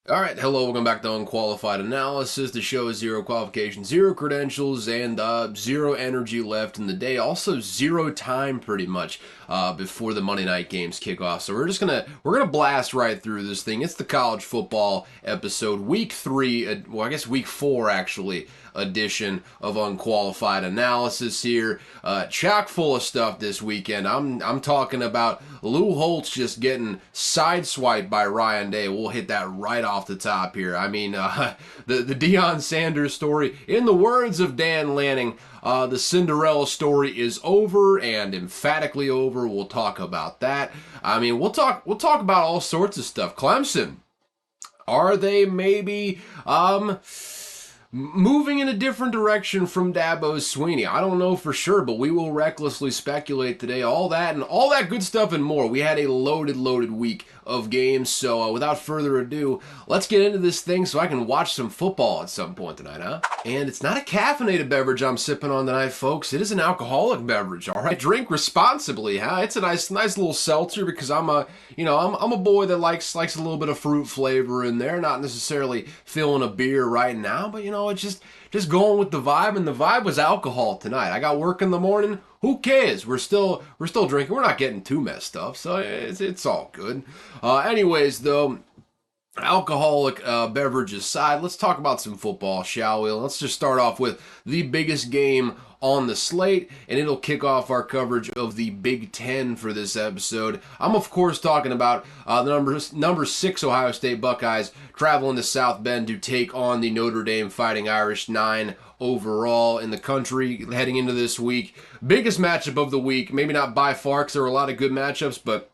All right, hello, welcome back to Unqualified Analysis. The show is zero qualifications, zero credentials, and zero energy left in the day. Also, zero time pretty much before the Monday night games kick off. So we're gonna blast right through this thing. It's the college football episode, week 3. Well, I guess week 4 actually edition of Unqualified Analysis here. Chock full of stuff this weekend. I'm talking about Lou Holtz just getting sideswiped by Ryan Day. We'll hit that right off the top here. I mean, the Deion Sanders story. In the words of Dan Lanning, the Cinderella story is over and emphatically over. We'll talk about that. I mean, we'll talk about all sorts of stuff. Clemson, are they maybe moving in a different direction from Dabo Sweeney? I don't know for sure, but we will recklessly speculate today. All that good stuff and more. We had a loaded week of games, so without further ado, let's get into this thing so I can watch some football at some point tonight, huh? And it's not a caffeinated beverage I'm sipping on tonight, folks. It is an alcoholic beverage, all right? Drink responsibly, huh? It's a nice little seltzer because I'm a boy that likes a little bit of fruit flavor in there. Not necessarily feeling a beer right now, but it's just going with the vibe, and the vibe was alcohol tonight. I got work in the morning. Who cares? We're still drinking. We're not getting too messed up, so it's all good. Anyways, though, alcoholic beverages aside, let's talk about some football, shall we? Let's just start off with the biggest game on the slate, and it'll kick off our coverage of the Big Ten for this episode. I'm, of course, talking about the number 6 Ohio State Buckeyes traveling to South Bend to take on the Notre Dame Fighting Irish, 9 overall in the country heading into this week. Biggest matchup of the week, maybe not by far because there were a lot of good matchups, but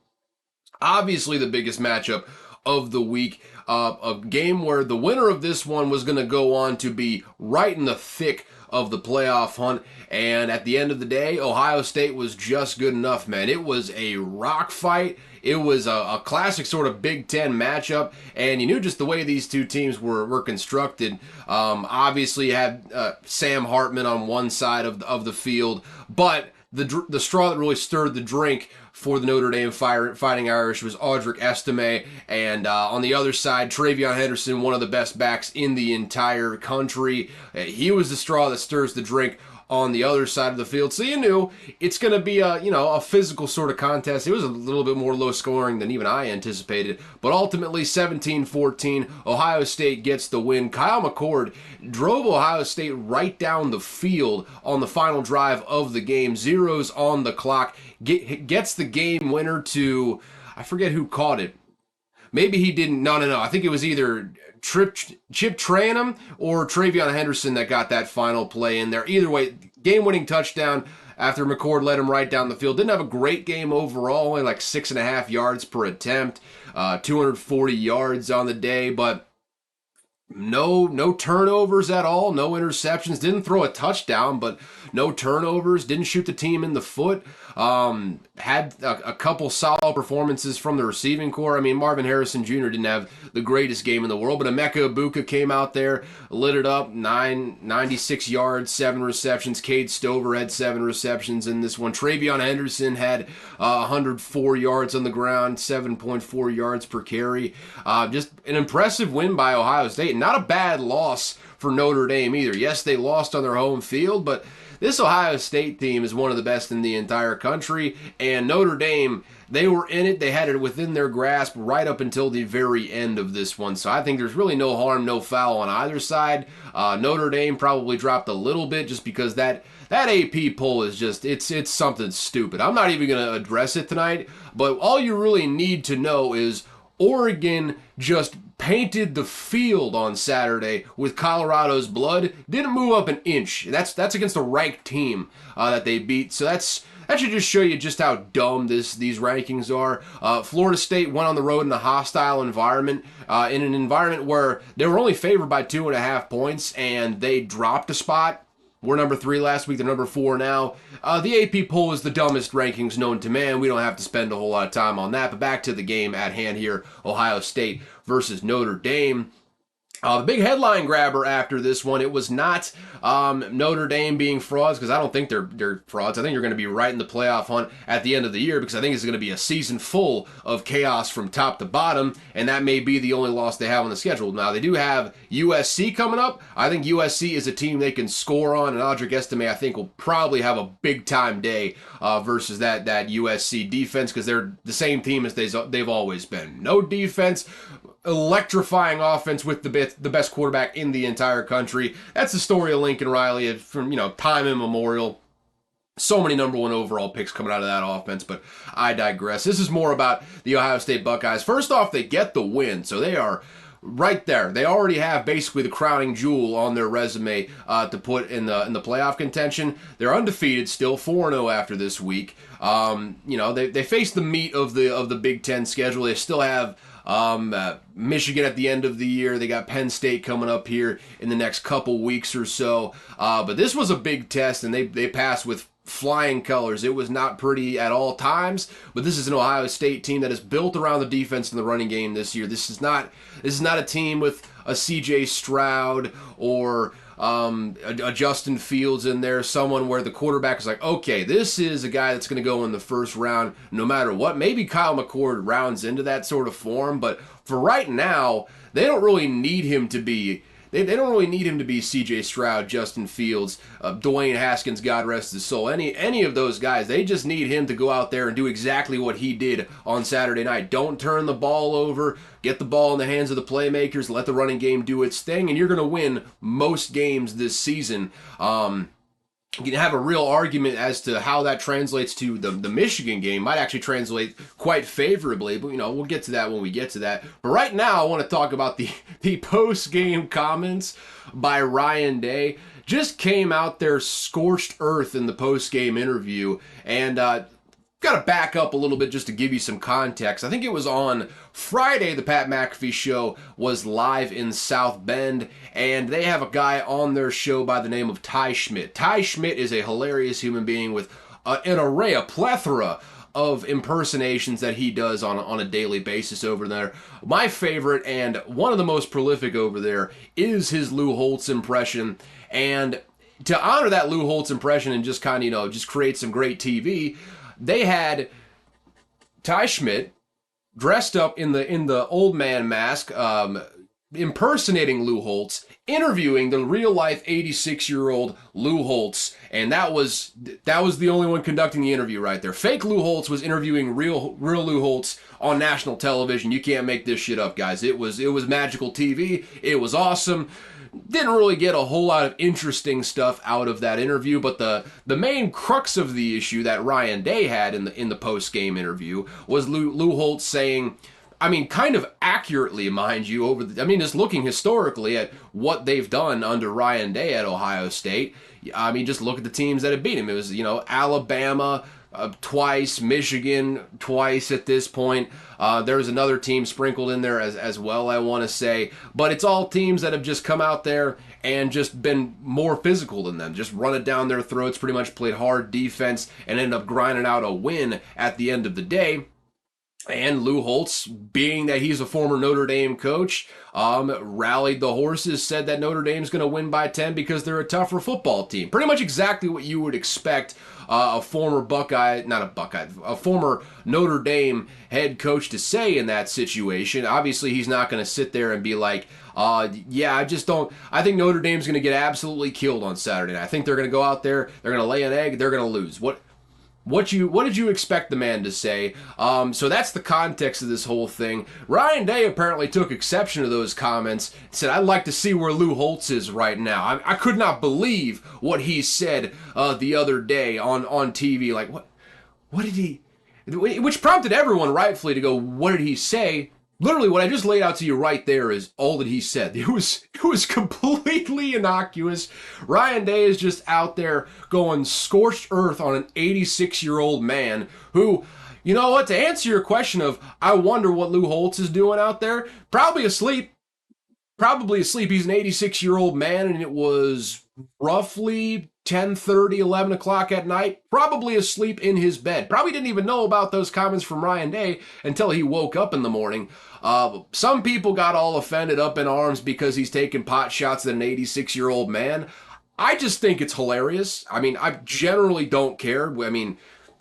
obviously the biggest matchup of the week. A game where the winner of this one was going to go on to be right in the thick of the playoff hunt, and at the end of the day, Ohio State was just good enough, man. It was a rock fight. It was a classic sort of Big Ten matchup, and you knew just the way these two teams were constructed. Obviously, you had Sam Hartman on one side of the field, but the straw that really stirred the drink for the Notre Dame Fighting Irish was Audric Estime, and on the other side, TreVeyon Henderson, one of the best backs in the entire country. He was the straw that stirs the drink on the other side of the field. So you knew it's going to be a physical sort of contest. It was a little bit more low scoring than even I anticipated, but ultimately 17-14, Ohio State gets the win. Kyle McCord drove Ohio State right down the field on the final drive of the game. Zeros on the clock. Gets the game winner to, I forget who caught it. Maybe he didn't. No. I think it was either Chip Tranum or TreVeyon Henderson that got that final play in there. Either way, game-winning touchdown after McCord led him right down the field. Didn't have a great game overall, only like 6.5 yards per attempt, 240 yards on the day, but no turnovers at all, no interceptions. Didn't throw a touchdown, but no turnovers. Didn't shoot the team in the foot. Had a couple solid performances from the receiving core. I mean, Marvin Harrison Jr. didn't have the greatest game in the world, but Emeka Egbuka came out there, lit it up, 96 yards, 7 receptions. Cade Stover had 7 receptions in this one. TreVeyon Henderson had 104 yards on the ground, 7.4 yards per carry. Just an impressive win by Ohio State. Not a bad loss for Notre Dame either. Yes, they lost on their home field, but this Ohio State team is one of the best in the entire country, and Notre Dame, they were in it. They had it within their grasp right up until the very end of this one. So I think there's really no harm, no foul on either side. Notre Dame probably dropped a little bit just because that AP poll is just, it's something stupid. I'm not even going to address it tonight, but all you really need to know is Oregon just painted the field on Saturday with Colorado's blood. Didn't move up an inch. That's against a ranked team that they beat. So that should just show you just how dumb these rankings are. Florida State went on the road in a hostile environment, in an environment where they were only favored by 2.5 points, and they dropped a spot. We're number 3 last week. They're number 4 now. The AP poll is the dumbest rankings known to man. We don't have to spend a whole lot of time on that. But back to the game at hand here, Ohio State versus Notre Dame. The big headline grabber after this one, it was not Notre Dame being frauds, because I don't think they're frauds. I think they're going to be right in the playoff hunt at the end of the year, because I think it's going to be a season full of chaos from top to bottom, and that may be the only loss they have on the schedule. Now, they do have USC coming up. I think USC is a team they can score on, and Audric Estime, I think, will probably have a big-time day versus that USC defense, because they're the same team as they've always been. No defense, electrifying offense with the best quarterback in the entire country. That's the story of Lincoln Riley from time immemorial. So many number one overall picks coming out of that offense, but I digress. This is more about the Ohio State Buckeyes. First off, they get the win, so they are right there. They already have basically the crowning jewel on their resume to put in the playoff contention. They're undefeated, still 4-0 after this week. They face the meat of the Big Ten schedule. They still have Michigan at the end of the year. They got Penn State coming up here in the next couple weeks or so. But this was a big test, and they passed with flying colors. It was not pretty at all times, but this is an Ohio State team that is built around the defense and the running game this year. This is not a team with a CJ Stroud or a Justin Fields in there, someone where the quarterback is like, okay, this is a guy that's going to go in the first round no matter what. Maybe Kyle McCord rounds into that sort of form, but for right now, they don't really need him to be. They don't really need him to be C.J. Stroud, Justin Fields, Dwayne Haskins, God rest his soul, any of those guys. They just need him to go out there and do exactly what he did on Saturday night. Don't turn the ball over. Get the ball in the hands of the playmakers. Let the running game do its thing, and you're going to win most games this season. You can have a real argument as to how that translates to the Michigan game. Might actually translate quite favorably, but we'll get to that when we get to that. But right now, I want to talk about the post-game comments by Ryan Day. Just came out there scorched earth in the post-game interview, and got to back up a little bit just to give you some context. I think it was on Friday the Pat McAfee show was live in South Bend, and they have a guy on their show by the name of Ty Schmidt. Ty Schmidt is a hilarious human being with a plethora of impersonations that he does on a daily basis over there. My favorite and one of the most prolific over there is his Lou Holtz impression, and to honor that Lou Holtz impression and just kind of, just create some great TV, they had Ty Schmidt dressed up in the old man mask, impersonating Lou Holtz, interviewing the real life 86-year-old Lou Holtz, and that was the only one conducting the interview right there. Fake Lou Holtz was interviewing real Lou Holtz on national television. You can't make this shit up, guys. It was magical TV. It was awesome. Didn't really get a whole lot of interesting stuff out of that interview, but the main crux of the issue that Ryan Day had in the post-game interview was Lou Holtz saying, kind of accurately, mind you, just looking historically at what they've done under Ryan Day at Ohio State. Just look at the teams that have beat him. It was, Alabama twice, Michigan twice at this point. There's another team sprinkled in there as well, I want to say. But it's all teams that have just come out there and just been more physical than them. Just run it down their throats, pretty much played hard defense, and ended up grinding out a win at the end of the day. And Lou Holtz, being that he's a former Notre Dame coach, rallied the horses, said that Notre Dame's going to win by 10 because they're a tougher football team. Pretty much exactly what you would expect a former Notre Dame head coach to say in that situation. Obviously, he's not going to sit there and be like, I think Notre Dame's going to get absolutely killed on Saturday night. I think they're going to go out there, they're going to lay an egg, they're going to lose. What did you expect the man to say? So that's the context of this whole thing. Ryan Day apparently took exception to those comments and said, I'd like to see where Lou Holtz is right now. I could not believe what he said the other day on TV. Like, what did he... Which prompted everyone rightfully to go, what did he say? Literally, what I just laid out to you right there is all that he said. It was completely innocuous. Ryan Day is just out there going scorched earth on an 86-year-old man who, you know what, to answer your question of, I wonder what Lou Holtz is doing out there, probably asleep. He's an 86-year-old man, and it was roughly 10:30, 11 o'clock at night, probably asleep in his bed. Probably didn't even know about those comments from Ryan Day until he woke up in the morning. Some people got all offended, up in arms, because he's taking pot shots at an 86-year-old man. I just think it's hilarious. I mean, I generally don't care. I mean,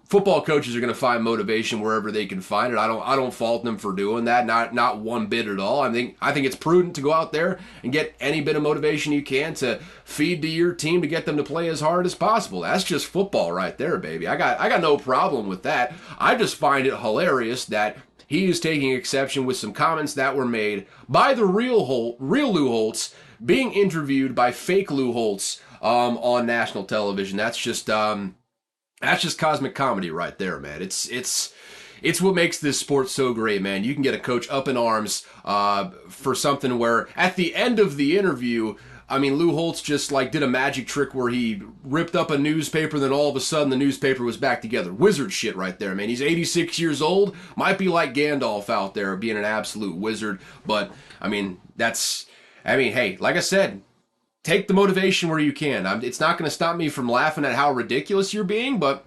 football coaches are going to find motivation wherever they can find it. I don't fault them for doing that. Not one bit at all. I think it's prudent to go out there and get any bit of motivation you can to feed to your team to get them to play as hard as possible. That's just football right there, baby. I got no problem with that. I just find it hilarious that he is taking exception with some comments that were made by the real Lou Holtz being interviewed by fake Lou Holtz on national television. That's just cosmic comedy right there, man. It's what makes this sport so great, man. You can get a coach up in arms for something where at the end of the interview, I mean, Lou Holtz just like did a magic trick where he ripped up a newspaper, then all of a sudden the newspaper was back together. Wizard shit right there, man. He's 86 years old. Might be like Gandalf out there being an absolute wizard. But, I mean, hey, like I said, take the motivation where you can. It's not going to stop me from laughing at how ridiculous you're being, but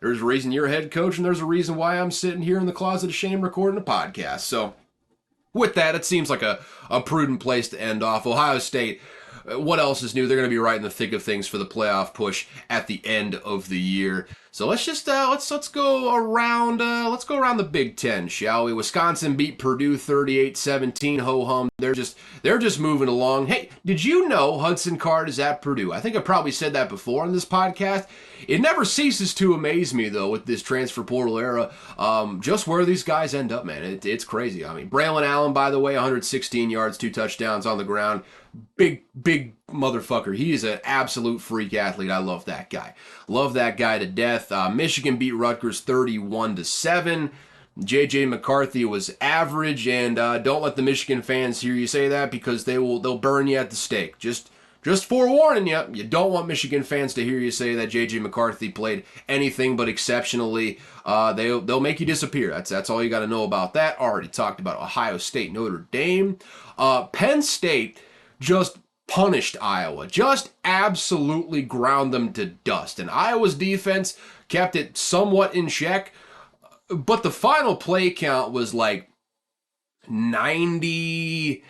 there's a reason you're a head coach, and there's a reason why I'm sitting here in the closet of shame recording a podcast. So with that, it seems like a prudent place to end off. Ohio State, what else is new? They're going to be right in the thick of things for the playoff push at the end of the year. So let's just let's go around the Big Ten, shall we? Wisconsin beat Purdue 38-17. Ho hum. They're just moving along. Hey, did you know Hudson Card is at Purdue? I think I probably said that before on this podcast. It never ceases to amaze me, though, with this transfer portal era, just where these guys end up, man. It's crazy. I mean, Braylon Allen, by the way, 116 yards, 2 touchdowns on the ground. Big motherfucker. He is an absolute freak athlete. I love that guy. Love that guy to death. Michigan beat Rutgers 31-7. J.J. McCarthy was average, and don't let the Michigan fans hear you say that, because they'll burn you at the stake. Just forewarning you, you don't want Michigan fans to hear you say that J.J. McCarthy played anything but exceptionally. They'll make you disappear. That's all you got to know about that. Already talked about Ohio State, Notre Dame. Penn State just punished Iowa, just absolutely ground them to dust. And Iowa's defense kept it somewhat in check, but the final play count was like 90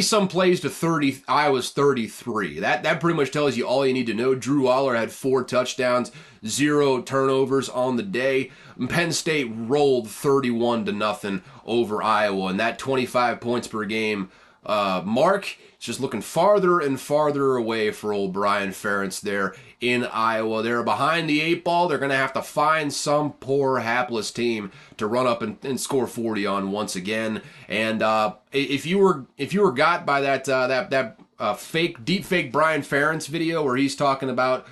some plays to 30. Iowa's 33. That pretty much tells you all you need to know. Drew Aller had 4 touchdowns, 0 turnovers on the day. Penn State rolled 31-0 over Iowa, and that 25 points per game mark is just looking farther and farther away for old Brian Ferentz there in Iowa. They're behind the 8 ball. They're going to have to find some poor hapless team to run up and score 40 on once again. And if you were got by that deep fake Brian Ferentz video where he's talking about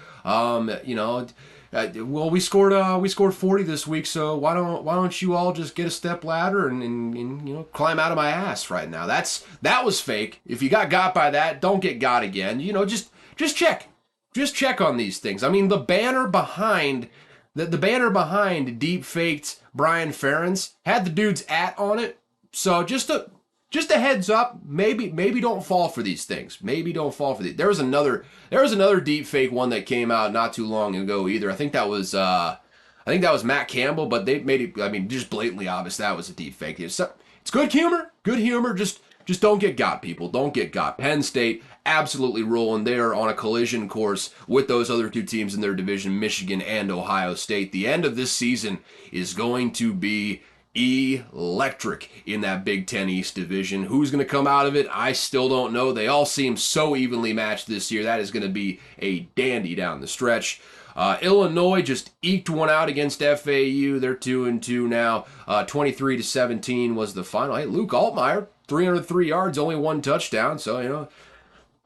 well, we scored 40 this week, so why don't you all just get a step ladder and climb out of my ass right now? That was fake. If you got by that, don't get got again. Just check. Just check on these things. I mean, the banner behind deep faked Brian Ferentz had the dude's on it. So just a heads up, maybe don't fall for these things. Maybe don't fall for these. There was another deep fake one that came out not too long ago either. I think that was Matt Campbell, but they made it, I mean, just blatantly obvious that was a deep fake. It's good humor. Just don't get got, people. Don't get got. Penn State absolutely rolling. They are on a collision course with those other 2 teams in their division, Michigan and Ohio State. The end of this season is going to be electric in that Big Ten East division. Who's going to come out of it? I still don't know. They all seem so evenly matched this year. That is going to be a dandy down the stretch. Illinois just eked one out against FAU. They're 2-2 now. 23-17 was the final. Hey, Luke Altmaier, 303 yards, only 1 touchdown. So,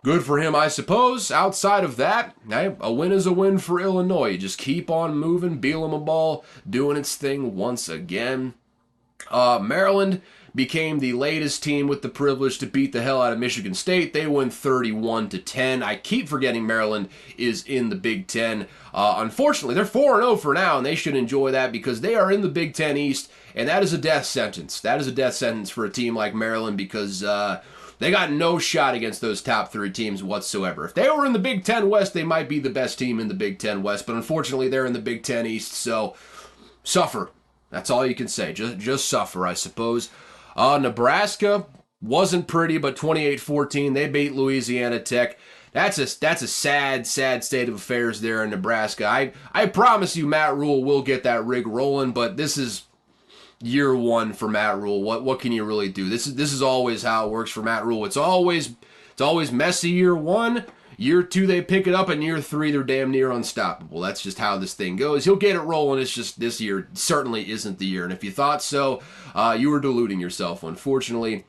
good for him, I suppose. Outside of that, hey, a win is a win for Illinois. You just keep on moving. Bielema ball doing its thing once again. Maryland became the latest team with the privilege to beat the hell out of Michigan State. They win 31-10. I keep forgetting Maryland is in the Big Ten. Unfortunately, they're 4-0 for now, and they should enjoy that because they are in the Big Ten East, and that is a death sentence. That is a death sentence for a team like Maryland because They got no shot against those top 3 teams whatsoever. If they were in the Big Ten West, they might be the best team in the Big Ten West, but unfortunately they're in the Big Ten East, so suffer. That's all you can say. Just suffer, I suppose. Nebraska wasn't pretty, but 28-14, they beat Louisiana Tech. That's a sad state of affairs there in Nebraska. I promise you Matt Rule will get that rig rolling, but this is year 1 for Matt Rule. What can you really do? This is always how it works for Matt Rule. It's always messy year 1. Year 2 they pick it up, and year 3 they're damn near unstoppable. That's just how this thing goes. He'll get it rolling. It's just this year certainly isn't the year. And if you thought so, you were deluding yourself, unfortunately.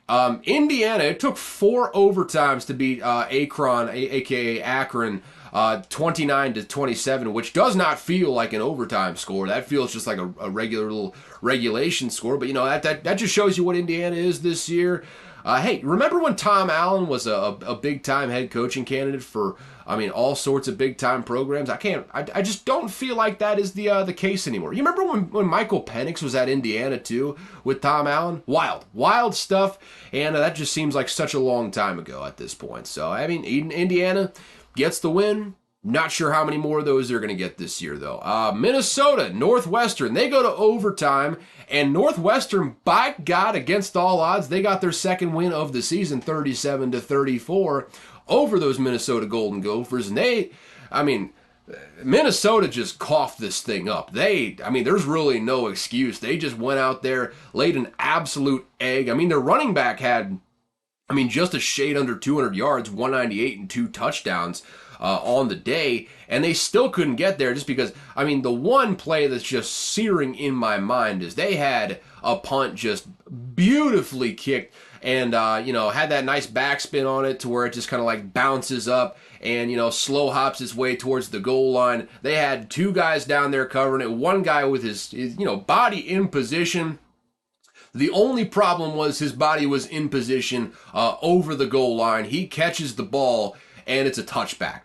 Indiana, it took 4 overtimes to beat Akron, aka Akron, 29-27, which does not feel like an overtime score. That feels just like a regular little regulation score. But that just shows you what Indiana is this year. Hey, remember when Tom Allen was a big-time head coaching candidate for, all sorts of big-time programs? I just don't feel like that is the case anymore. You remember when Michael Penix was at Indiana, too, with Tom Allen? Wild stuff, and that just seems like such a long time ago at this point. So, Indiana gets the win. Not sure how many more of those they're going to get this year, though. Minnesota, Northwestern, they go to overtime, and Northwestern, by God, against all odds, they got their second win of the season, 37-34, over those Minnesota Golden Gophers. And Minnesota just coughed this thing up. There's really no excuse. They just went out there, laid an absolute egg. Their running back had, just a shade under 200 yards, 198 and 2 touchdowns. On the day, and they still couldn't get there just because, the one play that's just searing in my mind is they had a punt just beautifully kicked and, had that nice backspin on it to where it just kind of like bounces up and, slow hops its way towards the goal line. They had 2 guys down there covering it, one guy with his body in position. The only problem was his body was in position over the goal line. He catches the ball, and it's a touchback.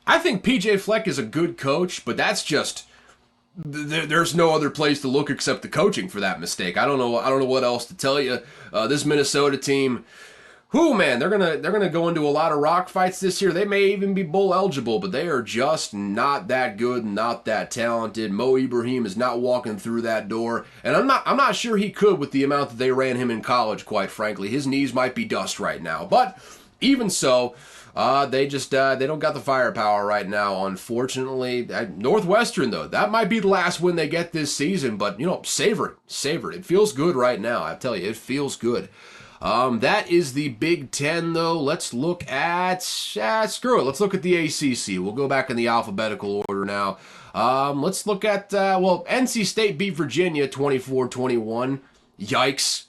I think PJ Fleck is a good coach, but that's just, there's no other place to look except the coaching for that mistake. I don't know what else to tell you. This Minnesota team, they're gonna go into a lot of rock fights this year. They may even be bowl eligible, but they are just not that good, not that talented. Mo Ibrahim is not walking through that door, and I'm not sure he could with the amount that they ran him in college. Quite frankly, his knees might be dust right now. But even so, they don't got the firepower right now, unfortunately. Northwestern, though, that might be the last win they get this season. But savor it. It feels good right now. I tell you, it feels good. That is the Big Ten, though. Let's look at, screw it. Let's look at the ACC. We'll go back in the alphabetical order now. Let's look at, NC State beat Virginia 24-21. Yikes.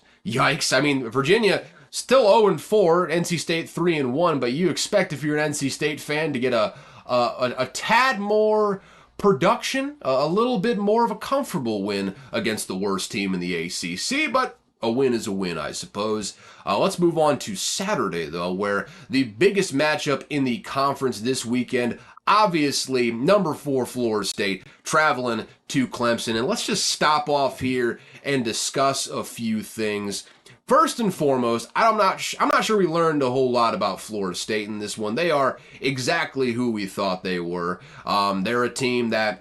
Virginia still 0-4, NC State 3-1, but you expect if you're an NC State fan to get a tad more production, a little bit more of a comfortable win against the worst team in the ACC, but a win is a win, I suppose. Let's move on to Saturday, though, where the biggest matchup in the conference this weekend, obviously, number 4 Florida State traveling to Clemson. And let's just stop off here and discuss a few things. First and foremost, I'm not sure we learned a whole lot about Florida State in this one. They are exactly who we thought they were. They're a team that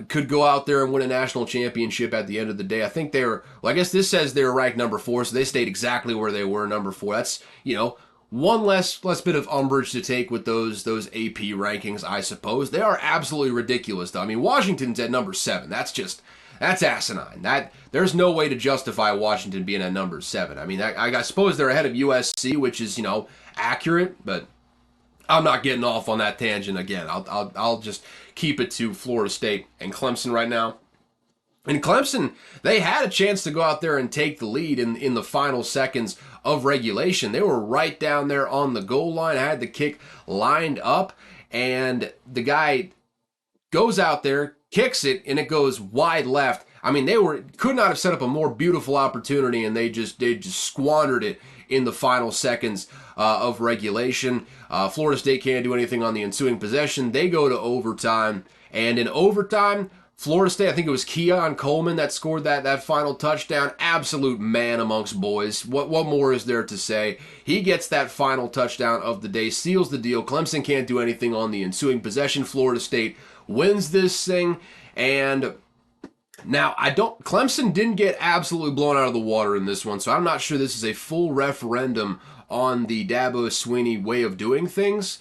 could go out there and win a national championship at the end of the day. I think I guess this says they're ranked number 4, so they stayed exactly where they were, number 4. That's, one less bit of umbrage to take with those AP rankings, I suppose. They are absolutely ridiculous, though. Washington's at number 7. That's asinine. There's no way to justify Washington being at number 7. I suppose they're ahead of USC, which is, accurate, but I'm not getting off on that tangent again. I'll just keep it to Florida State and Clemson right now. And Clemson, they had a chance to go out there and take the lead in the final seconds of regulation. They were right down there on the goal line, had the kick lined up, and the guy goes out there, kicks it, and it goes wide left. They could not have set up a more beautiful opportunity, and they just squandered it in the final seconds of regulation. Florida State can't do anything on the ensuing possession. They go to overtime, and in overtime, Florida State, I think it was Keon Coleman that scored that final touchdown. Absolute man amongst boys. What more is there to say? He gets that final touchdown of the day, seals the deal. Clemson can't do anything on the ensuing possession. Florida State wins this thing, and now Clemson didn't get absolutely blown out of the water in this one, so I'm not sure this is a full referendum on the Dabo Swinney way of doing things.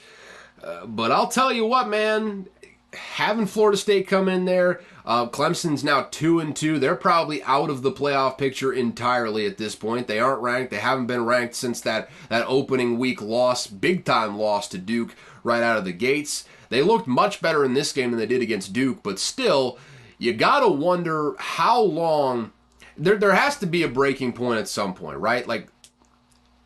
But I'll tell you what, man, having Florida State come in there, Clemson's now 2-2. They're probably out of the playoff picture entirely at this point. They aren't ranked. They haven't been ranked since that opening week loss, big time loss to Duke right out of the gates. They looked much better in this game than they did against Duke, but still, you gotta wonder how long. There has to be a breaking point at some point, right? Like,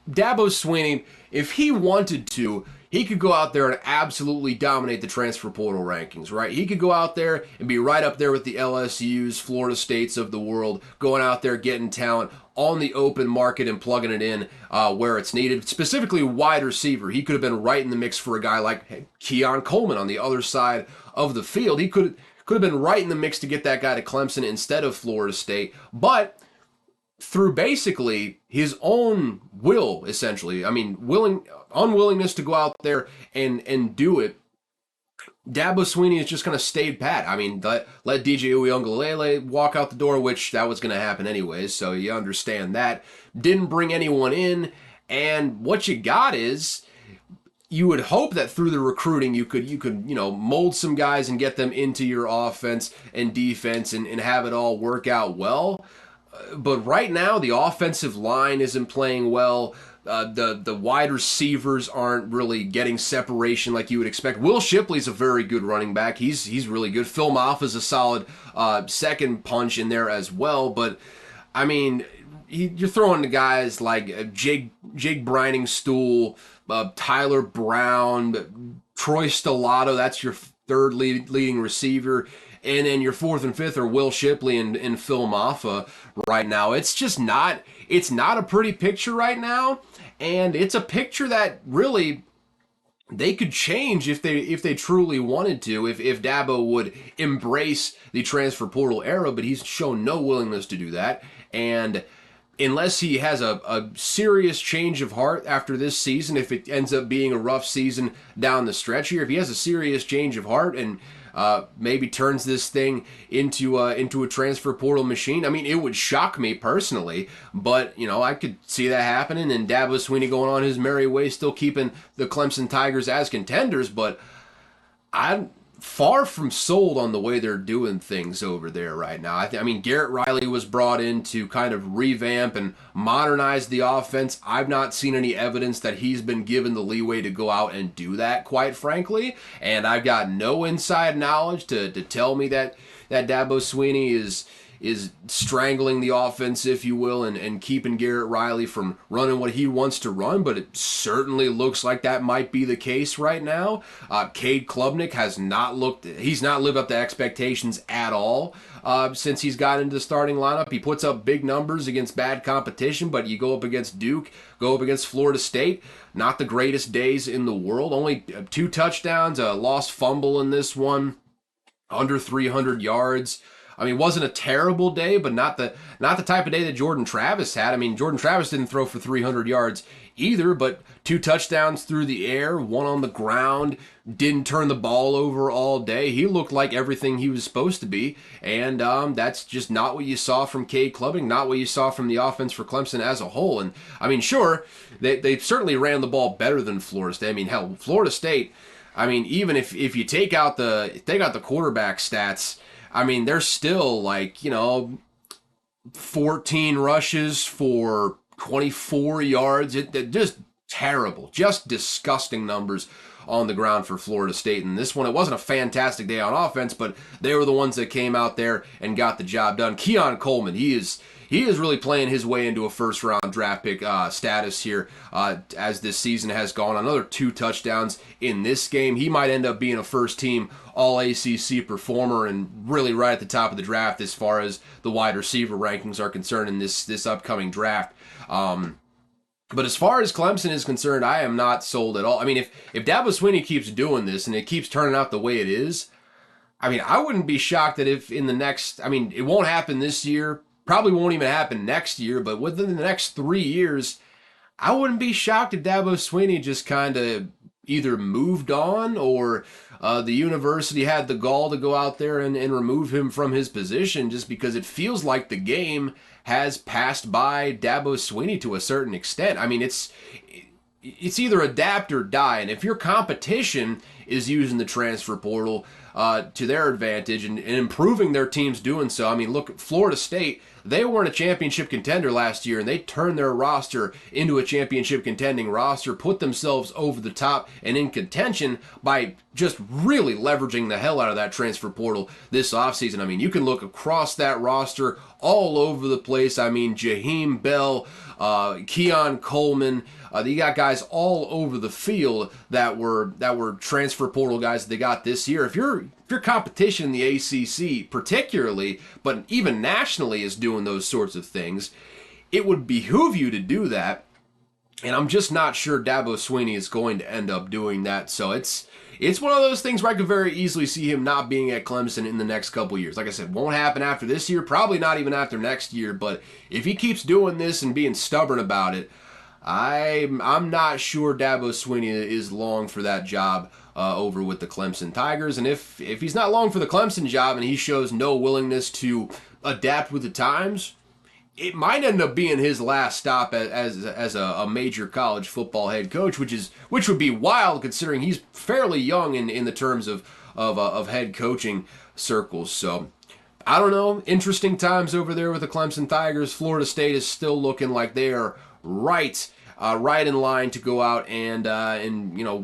Dabo Swinney, if he wanted to, he could go out there and absolutely dominate the transfer portal rankings, right? He could go out there and be right up there with the LSUs, Florida States of the world, going out there getting talent on the open market and plugging it in where it's needed. Specifically, wide receiver. He could have been right in the mix for a guy like Keon Coleman on the other side of the field. He could have been right in the mix to get that guy to Clemson instead of Florida State. But through basically his own will, essentially, I mean, unwillingness to go out there and do it, Dabo Swinney has just kind of stayed pat. I mean, let DJ Uiagalelei walk out the door, which that was going to happen anyways, so you understand that. Didn't bring anyone in, and what you got is, you would hope that through the recruiting you could mold some guys and get them into your offense and defense and have it all work out well. But right now, the offensive line isn't playing well. The wide receivers aren't really getting separation like you would expect. Will Shipley's a very good running back. He's really good. Phil Maffa's a solid second punch in there as well. But, I mean, you're throwing to guys like Jake Briningstool, Tyler Brown, Troy Stellato. That's your third leading receiver. And then your fourth and fifth are Will Shipley and Phil Maffa right now. It's just not a pretty picture right now. And it's a picture that really they could change if they truly wanted to, if Dabo would embrace the transfer portal era, but he's shown no willingness to do that. And unless he has a serious change of heart after this season, if it ends up being a rough season down the stretch here, if he has a serious change of heart and maybe turns this thing into a transfer portal machine, I mean, it would shock me personally, but I could see that happening, and Dabo Swinney going on his merry way, still keeping the Clemson Tigers as contenders. But I'm far from sold on the way they're doing things over there right now. I mean, Garrett Riley was brought in to kind of revamp and modernize the offense. I've not seen any evidence that he's been given the leeway to go out and do that, quite frankly. And I've got no inside knowledge to tell me that Dabo Swinney is strangling the offense, if you will, and keeping Garrett Riley from running what he wants to run, but it certainly looks like that might be the case right now. Cade Klubnik he's not lived up to expectations at all since he's got into the starting lineup. He puts up big numbers against bad competition, but you go up against Duke, go up against Florida State, not the greatest days in the world. Only 2 touchdowns, a lost fumble in this one, under 300 yards. I mean, it wasn't a terrible day, but not the type of day that Jordan Travis had. I mean, Jordan Travis didn't throw for 300 yards either, but 2 touchdowns through the air, 1 on the ground, didn't turn the ball over all day. He looked like everything he was supposed to be, and that's just not what you saw from Cade Klubnik, not what you saw from the offense for Clemson as a whole. And, I mean, sure, they certainly ran the ball better than Florida State. I mean, hell, Florida State, I mean, even if you take out the quarterback stats, I mean, they're still 14 rushes for 24 yards. Just terrible, just disgusting numbers on the ground for Florida State. And this one, it wasn't a fantastic day on offense, but they were the ones that came out there and got the job done. Keon Coleman, he is really playing his way into a first-round draft pick status here as this season has gone. Another 2 touchdowns in this game. He might end up being a first-team All-ACC performer and really right at the top of the draft as far as the wide receiver rankings are concerned in this upcoming draft. But as far as Clemson is concerned, I am not sold at all. I mean, if Dabo Swinney keeps doing this and it keeps turning out the way it is, I mean, I wouldn't be shocked that if in the next, I mean, it won't happen this year, probably won't even happen next year, but within the next 3 years, I wouldn't be shocked if Dabo Swinney just kind of either moved on or the university had the gall to go out there and remove him from his position just because it feels like the game has passed by Dabo Swinney to a certain extent. I mean, it's either adapt or die. And if your competition is using the transfer portal to their advantage and improving their teams doing so, I mean, look at Florida State. They weren't a championship contender last year, and they turned their roster into a championship contending roster, put themselves over the top and in contention by just really leveraging the hell out of that transfer portal this offseason. I mean, you can look across that roster all over the place. I mean, Jaheim Bell, Keon Coleman, you got guys all over the field that were transfer portal guys that they got this year. If your competition in the ACC, particularly, but even nationally, is doing those sorts of things, it would behoove you to do that. And I'm just not sure Dabo Swinney is going to end up doing that. So it's one of those things where I could very easily see him not being at Clemson in the next couple years. Like I said, won't happen after this year, probably not even after next year. But if he keeps doing this and being stubborn about it, I'm not sure Dabo Swinney is long for that job over with the Clemson Tigers. And if he's not long for the Clemson job and he shows no willingness to adapt with the times, it might end up being his last stop as a major college football head coach, which would be wild considering he's fairly young in the terms of head coaching circles. So I don't know. Interesting times over there with the Clemson Tigers. Florida State is still looking like they are right in line to go out and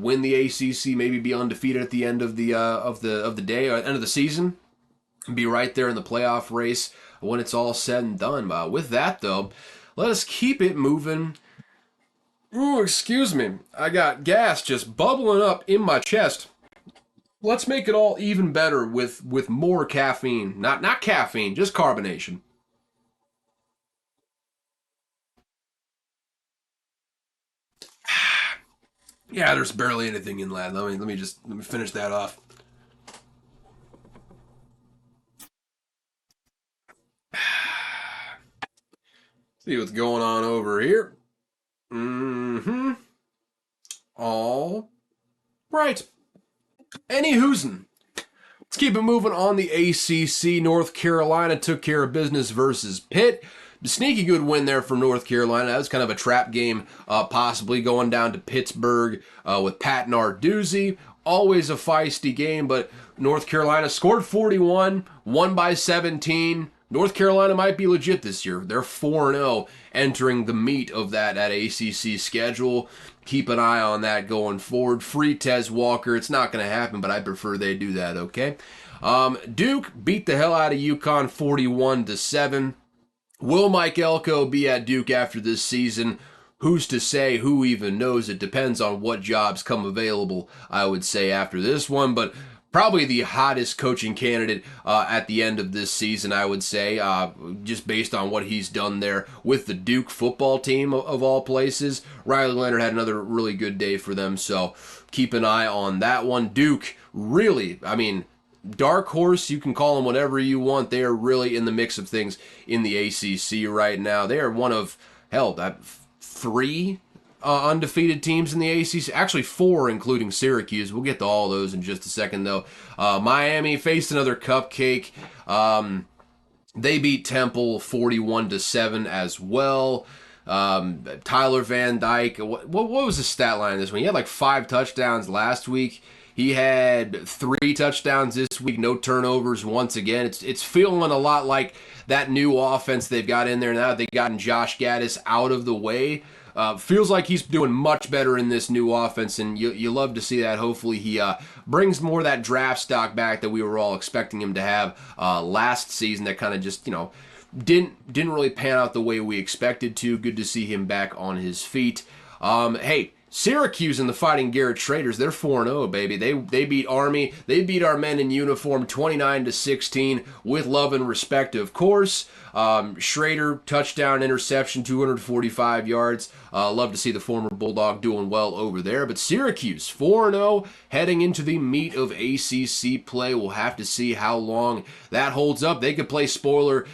win the ACC, maybe be undefeated at the end of the day or end of the season, and be right there in the playoff race when it's all said and done. With that though, let us keep it moving. Ooh, excuse me, I got gas just bubbling up in my chest. Let's make it all even better with more caffeine, not caffeine, just carbonation. Yeah, there's barely anything in that. Let me finish that off. See what's going on over here. Mm-hmm. All right. Any hoosin'. Let's keep it moving on the ACC. North Carolina took care of business versus Pitt. Sneaky good win there for North Carolina. That was kind of a trap game, possibly going down to Pittsburgh with Pat Narduzzi. Always a feisty game, but North Carolina scored 41, won by 17. North Carolina might be legit this year. They're 4-0 entering the meat of that ACC schedule. Keep an eye on that going forward. Free Tez Walker. It's not going to happen, but I prefer they do that, okay? Duke beat the hell out of UConn 41-7. Will Mike Elko be at Duke after this season? Who's to say? Who even knows? It depends on what jobs come available, I would say, after this one. But probably the hottest coaching candidate at the end of this season, I would say, just based on what he's done there with the Duke football team of all places. Riley Leonard had another really good day for them, so keep an eye on that one. Duke, really, I mean, dark horse, you can call them whatever you want. They are really in the mix of things in the ACC right now. They are one of, three undefeated teams in the ACC. Actually, four, including Syracuse. We'll get to all those in just a second, though. Miami faced another cupcake. They beat Temple 41-7 as well. Tyler Van Dyke, what was the stat line in this one? He had like 5 touchdowns last week. He had 3 touchdowns this week, no turnovers once again. It's feeling a lot like that new offense they've got in there now. They've gotten Josh Gaddis out of the way. Feels like he's doing much better in this new offense, and you love to see that. Hopefully he brings more of that draft stock back that we were all expecting him to have last season that kind of just, didn't really pan out the way we expected to. Good to see him back on his feet. Hey, Syracuse and the Fighting Garrett Traders, they're 4-0, baby. They beat Army. They beat our men in uniform 29-16 with love and respect, of course. Schrader, touchdown, interception, 245 yards. Love to see the former Bulldog doing well over there. But Syracuse, 4-0, heading into the meat of ACC play. We'll have to see how long that holds up. They could play spoiler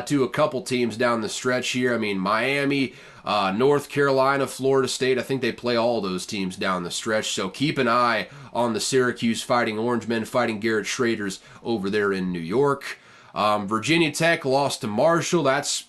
to a couple teams down the stretch here. I mean, Miami, North Carolina, Florida State, I think they play all those teams down the stretch. So keep an eye on the Syracuse Fighting Orangemen, Fighting Garrett Schraders over there in New York. Virginia Tech lost to Marshall. That's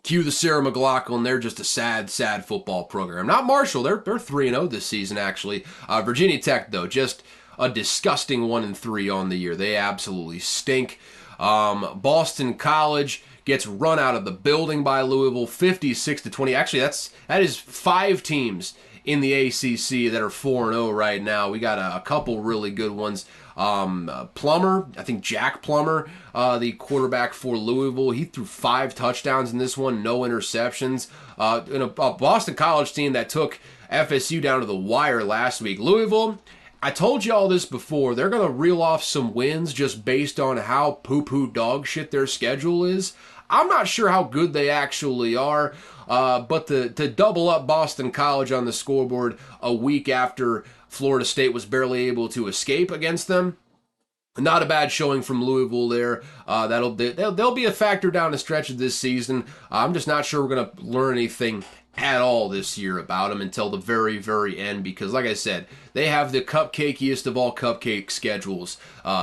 cue the Sarah McLachlan. They're just a sad, sad football program. Not Marshall. They're 3-0 this season, actually. Virginia Tech, though, just a disgusting 1-3 on the year. They absolutely stink. Boston College gets run out of the building by Louisville, 56-20. Actually, that is 5 teams in the ACC that are 4-0 right now. We got a couple really good ones. Plummer, I think Jack Plummer, the quarterback for Louisville, he threw 5 touchdowns in this one, no interceptions. In a Boston College team that took FSU down to the wire last week. Louisville, I told you all this before, they're going to reel off some wins just based on how poo-poo dog shit their schedule is. I'm not sure how good they actually are, but to double up Boston College on the scoreboard a week after Florida State was barely able to escape against them, not a bad showing from Louisville there. They'll be a factor down the stretch of this season. I'm just not sure we're going to learn anything at all this year about them until the very, very end because, like I said, they have the cupcakiest of all cupcake schedules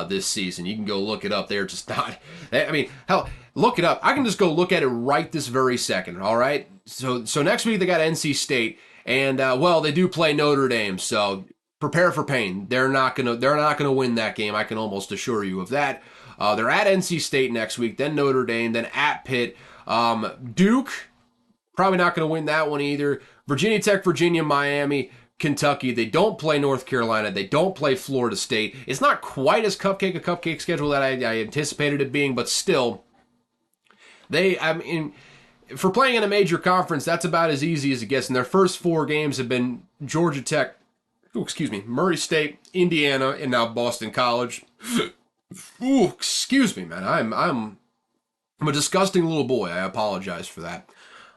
this season. You can go look it up. They're just not... I mean, hell, look it up. I can just go look at it right this very second, all right? So next week they got NC State, and, well, they do play Notre Dame, so prepare for pain. They're not gonna win that game. I can almost assure you of that. They're at NC State next week, then Notre Dame, then at Pitt. Duke, probably not going to win that one either. Virginia Tech, Virginia, Miami, Kentucky. They don't play North Carolina. They don't play Florida State. It's not quite as a cupcake schedule that I anticipated it being, but still, for playing in a major conference, that's about as easy as it gets. And their first 4 games have been Georgia Tech, Murray State, Indiana, and now Boston College. Ooh, excuse me, man. I'm a disgusting little boy. I apologize for that.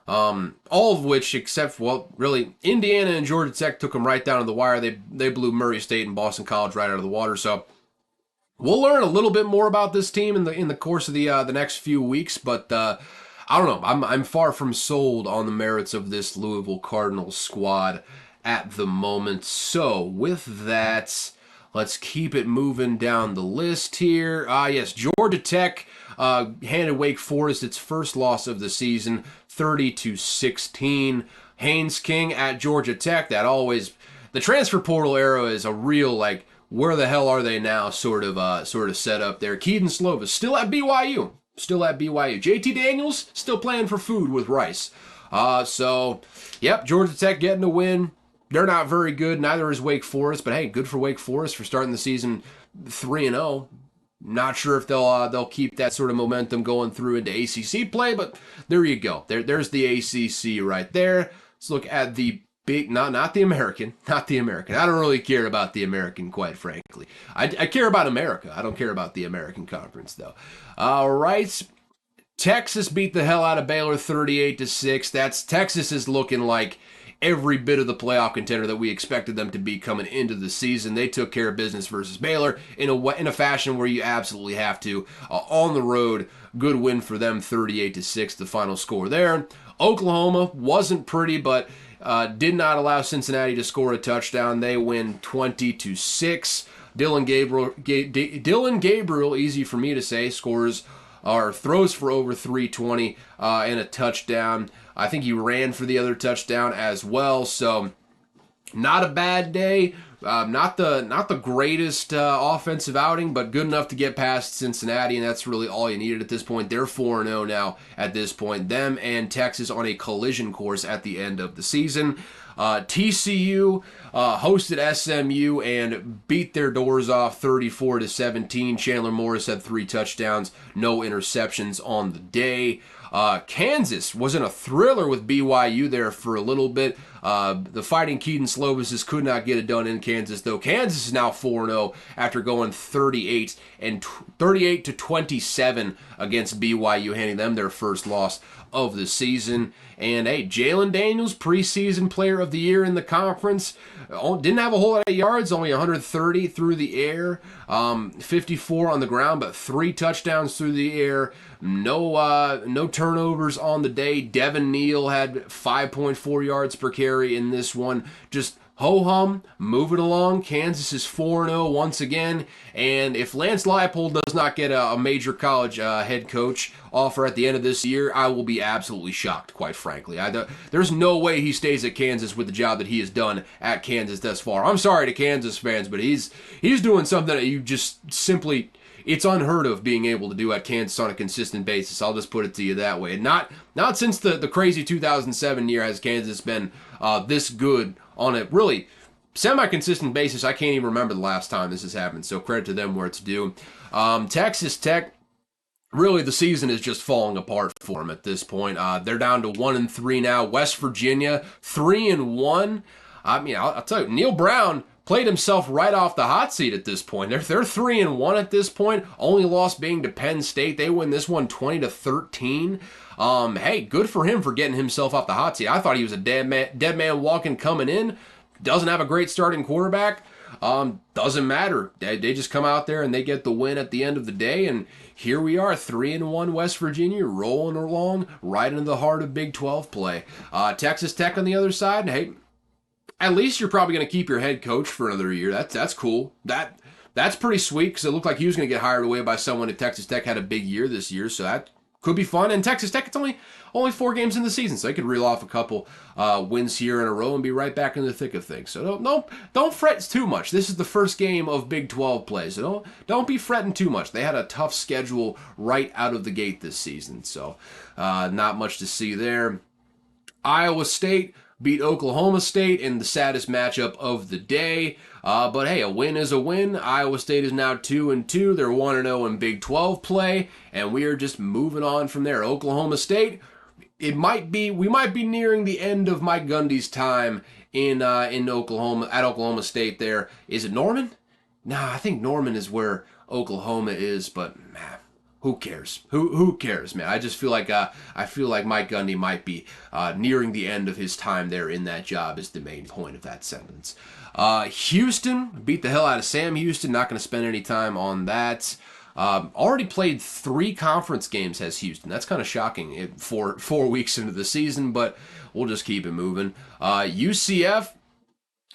All of which, except, well, really, Indiana and Georgia Tech took them right down to the wire. They blew Murray State and Boston College right out of the water. So we'll learn a little bit more about this team in the course of the next few weeks. But I don't know. I'm far from sold on the merits of this Louisville Cardinals squad at the moment. So with that, let's keep it moving down the list here. Yes, Georgia Tech handed Wake Forest its first loss of the season, 30-16. Haynes King at Georgia Tech. The transfer portal era is a real, like, where the hell are they now sort of set up there. Keaton Slovis still at BYU. JT Daniels still playing for food with Rice. So, yep, Georgia Tech getting a win. They're not very good. Neither is Wake Forest. But hey, good for Wake Forest for starting the season 3-0. Not sure if they'll keep that sort of momentum going through into ACC play, but there you go. There's the ACC right there. Let's look at the big, not the American. I don't really care about the American, quite frankly. I care about America. I don't care about the American Conference, though. All right. Texas beat the hell out of Baylor 38-6. Texas is looking like every bit of the playoff contender that we expected them to be coming into the season. They took care of business versus Baylor in a fashion where you absolutely have to. On the road, good win for them, 38-6, the final score there. Oklahoma wasn't pretty, but did not allow Cincinnati to score a touchdown. They win 20-6. Dylan Gabriel, easy for me to say, throws for over 320 and a touchdown. I think he ran for the other touchdown as well. So not a bad day. Not the greatest offensive outing, but good enough to get past Cincinnati, and that's really all you needed at this point. They're 4-0 now at this point. Them and Texas on a collision course at the end of the season. TCU hosted SMU and beat their doors off 34-17. Chandler Morris had 3 touchdowns, no interceptions on the day. Kansas was in a thriller with BYU there for a little bit. The Fighting Keaton Slovises could not get it done in Kansas, though. Kansas is now 4-0 after going 38 to 27 against BYU, handing them their first loss of the season. And hey, Jalen Daniels, preseason player of the year in the conference, didn't have a whole lot of yards, only 130 through the air, 54 on the ground, but 3 touchdowns through the air. No turnovers on the day. Devin Neal had 5.4 yards per carry in this one. Just ho-hum, moving along. Kansas is 4-0 once again. And if Lance Leipold does not get a major college head coach offer at the end of this year, I will be absolutely shocked, quite frankly. There's no way he stays at Kansas with the job that he has done at Kansas thus far. I'm sorry to Kansas fans, but he's doing something that you just simply... It's unheard of being able to do at Kansas on a consistent basis. I'll just put it to you that way. Not since the crazy 2007 year has Kansas been this good on a really semi-consistent basis. I can't even remember the last time this has happened, so credit to them where it's due. Texas Tech, really the season is just falling apart for them at this point. They're down to 1-3 now. West Virginia, 3-1. I mean, I'll tell you, Neil Brown played himself right off the hot seat at this point. They're 3-1 at this point. Only loss being to Penn State. They win this one 20-13. Hey, good for him for getting himself off the hot seat. I thought he was a dead man walking coming in. Doesn't have a great starting quarterback. Doesn't matter. They just come out there and they get the win at the end of the day. And here we are, 3-1 West Virginia, rolling along right into the heart of Big 12 play. Texas Tech on the other side. Hey, at least you're probably going to keep your head coach for another year. That's cool. That's pretty sweet because it looked like he was going to get hired away by someone at Texas Tech. Had a big year this year, so that could be fun. And Texas Tech, it's only 4 games in the season, so they could reel off a couple wins here in a row and be right back in the thick of things. So don't fret too much. This is the first game of Big 12 play, so don't be fretting too much. They had a tough schedule right out of the gate this season, so not much to see there. Iowa State beat Oklahoma State in the saddest matchup of the day. But hey, a win is a win. Iowa State is now 2-2. They're 1-0 in Big 12 play, and we are just moving on from there. Oklahoma State, we might be nearing the end of Mike Gundy's time in Oklahoma, at Oklahoma State there. Is it Norman? Nah, I think Norman is where Oklahoma is, but man, who cares? Who cares, man? I just feel like Mike Gundy might be nearing the end of his time there in that job is the main point of that sentence. Houston beat the hell out of Sam Houston. Not going to spend any time on that. Already played 3 conference games has Houston. That's kind of shocking for 4 weeks into the season, but we'll just keep it moving. UCF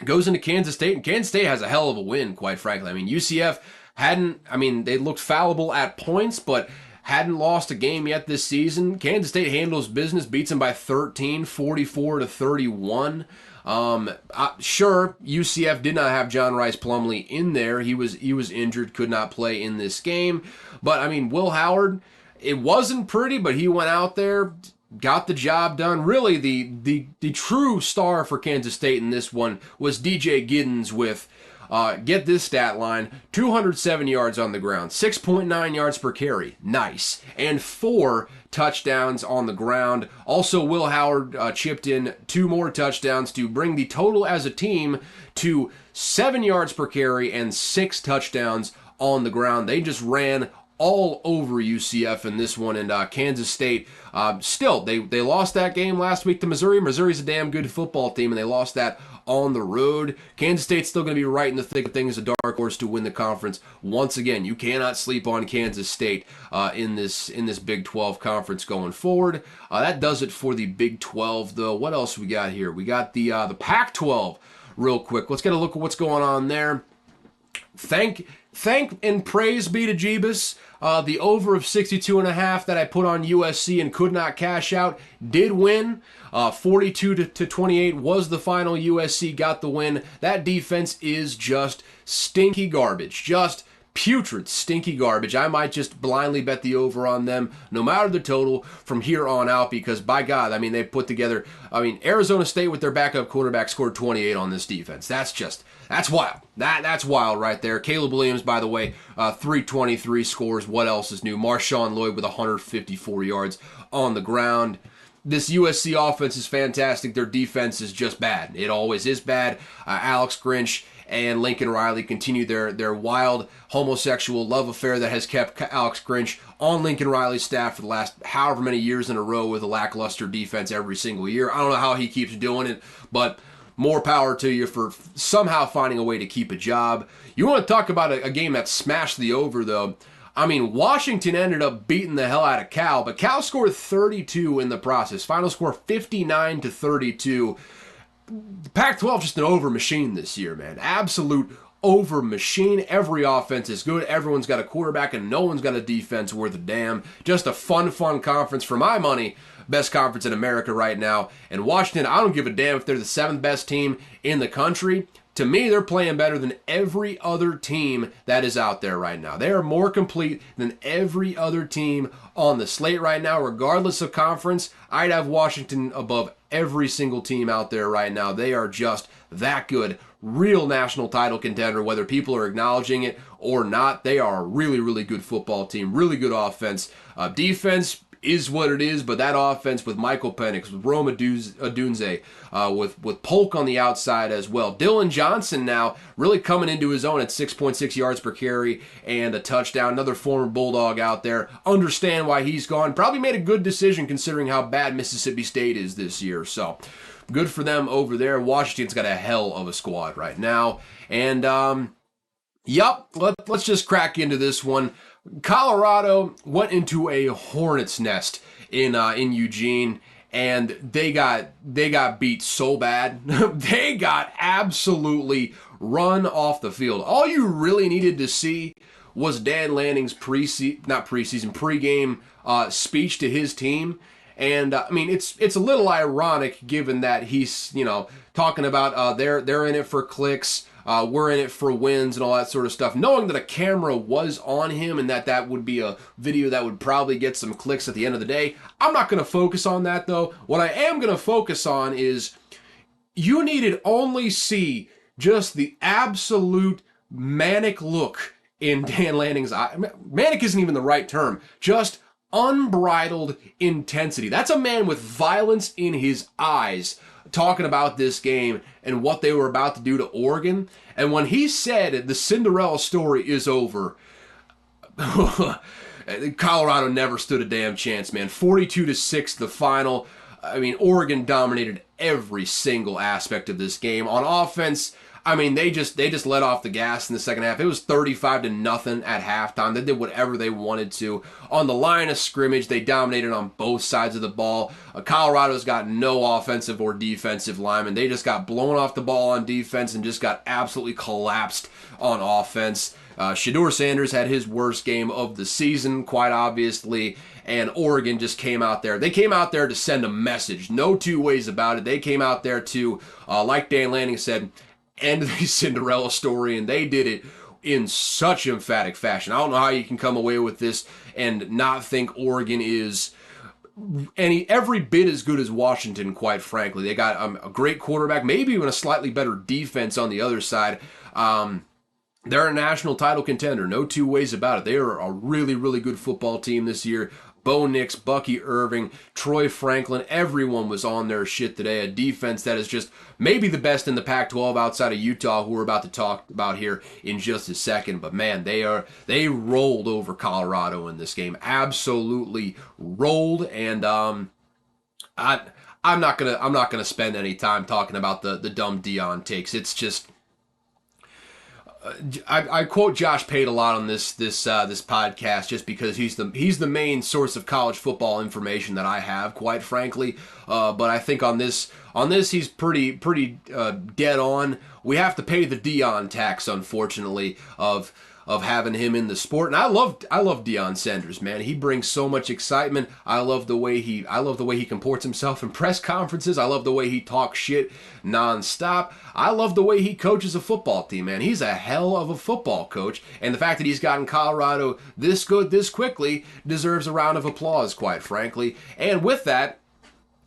goes into Kansas State, and Kansas State has a hell of a win, quite frankly. I mean, UCF they looked fallible at points, but hadn't lost a game yet this season. Kansas State handles business, beats them by 13, 44-31. Sure, UCF did not have John Rice Plumlee in there. He was injured, could not play in this game. But I mean, Will Howard, it wasn't pretty, but he went out there, got the job done. Really, the true star for Kansas State in this one was DJ Giddens with, get this stat line, 207 yards on the ground, 6.9 yards per carry, nice, and 4 touchdowns on the ground. Also, Will Howard chipped in 2 more touchdowns to bring the total as a team to 7 yards per carry and 6 touchdowns on the ground. They just ran all over UCF in this one, and Kansas State, still, they lost that game last week to Missouri. Missouri's a damn good football team, and they lost that on the road. Kansas State's still going to be right in the thick of things, a dark horse to win the conference. Once again, you cannot sleep on Kansas State in this Big 12 conference going forward. That does it for the Big 12, though. What else we got here? We got the Pac-12 real quick. Let's get a look at what's going on there. Thank and praise be to Jeebus. The over of 62.5 that I put on USC and could not cash out did win. 42-28 was the final. USC got the win. That defense is just stinky garbage. Just putrid, stinky garbage. I might just blindly bet the over on them, no matter the total, from here on out, because by God, I mean, they put together, Arizona State with their backup quarterback scored 28 on this defense. That's wild. That's wild right there. Caleb Williams, by the way, 323 scores. What else is new? Marshawn Lloyd with 154 yards on the ground. This USC offense is fantastic. Their defense is just bad. It always is bad. Alex Grinch and Lincoln Riley continue their wild homosexual love affair that has kept Alex Grinch on Lincoln Riley's staff for the last however many years in a row with a lackluster defense every single year. I don't know how he keeps doing it, but more power to you for somehow finding a way to keep a job. You want to talk about a game that smashed the over, though. I mean, Washington ended up beating the hell out of Cal, but Cal scored 32 in the process. Final score 59-32. Pac-12 just an over machine this year, man. Absolute over machine. Every offense is good. Everyone's got a quarterback, and no one's got a defense worth a damn. Just a fun conference for my money. Best conference in America right now. And Washington, I don't give a damn if they're the 7th best team in the country. To me, they're playing better than every other team that is out there right now. They are more complete than every other team on the slate right now, regardless of conference. I'd have Washington above every single team out there right now. They are just that good. Real national title contender, whether people are acknowledging it or not. They are a really, really good football team. Really good offense. Defense is what it is, but that offense with Michael Penix, with Rome Odunze, with Polk on the outside as well. Dylan Johnson now really coming into his own at 6.6 yards per carry and a touchdown. Another former Bulldog out there. Understand why he's gone. Probably made a good decision considering how bad Mississippi State is this year. So good for them over there. Washington's got a hell of a squad right now. And, let's just crack into this one. Colorado went into a hornet's nest in Eugene, and they got beat so bad. They got absolutely run off the field. All you really needed to see was Dan Lanning's pregame speech to his team. And it's a little ironic given that he's talking about they're in it for clicks. We're in it for wins and all that sort of stuff, knowing that a camera was on him and that would be a video that would probably get some clicks at the end of the day. I'm not going to focus on that, though. What I am going to focus on is you needed only see just the absolute manic look in Dan Lanning's eye. Manic isn't even the right term. Just unbridled intensity. That's a man with violence in his eyes talking about this game and what they were about to do to Oregon. And when he said the Cinderella story is over, Colorado never stood a damn chance, man. 42-6 the final. Oregon dominated every single aspect of this game. On offense, they just let off the gas in the second half. It was 35-0 at halftime. They did whatever they wanted to. On the line of scrimmage, they dominated on both sides of the ball. Colorado's got no offensive or defensive linemen. They just got blown off the ball on defense and just got absolutely collapsed on offense. Shedeur Sanders had his worst game of the season, quite obviously, and Oregon just came out there. They came out there to send a message. No two ways about it. They came out there to, like Dan Lanning said, end the Cinderella story, and they did it in such emphatic fashion. I don't know how you can come away with this and not think Oregon is every bit as good as Washington, quite frankly. They got a great quarterback, maybe even a slightly better defense on the other side. They're a national title contender, no two ways about it. They are a really, really good football team this year. Bo Nix, Bucky Irving, Troy Franklin, everyone was on their shit today. A defense that is just maybe the best in the Pac-12 outside of Utah, who we're about to talk about here in just a second. But man, they rolled over Colorado in this game. Absolutely rolled. And I'm not gonna spend any time talking about the dumb Dion takes. It's just I quote Josh Pate a lot on this podcast just because he's the main source of college football information that I have, quite frankly. But I think on this he's pretty dead on. We have to pay the Dion tax, unfortunately, of of having him in the sport. And I love Deion Sanders, man. He brings so much excitement. I love the way he comports himself in press conferences. I love the way he talks shit nonstop. I love the way he coaches a football team, man. He's a hell of a football coach, and the fact that he's gotten Colorado this good this quickly deserves a round of applause, quite frankly. And with that,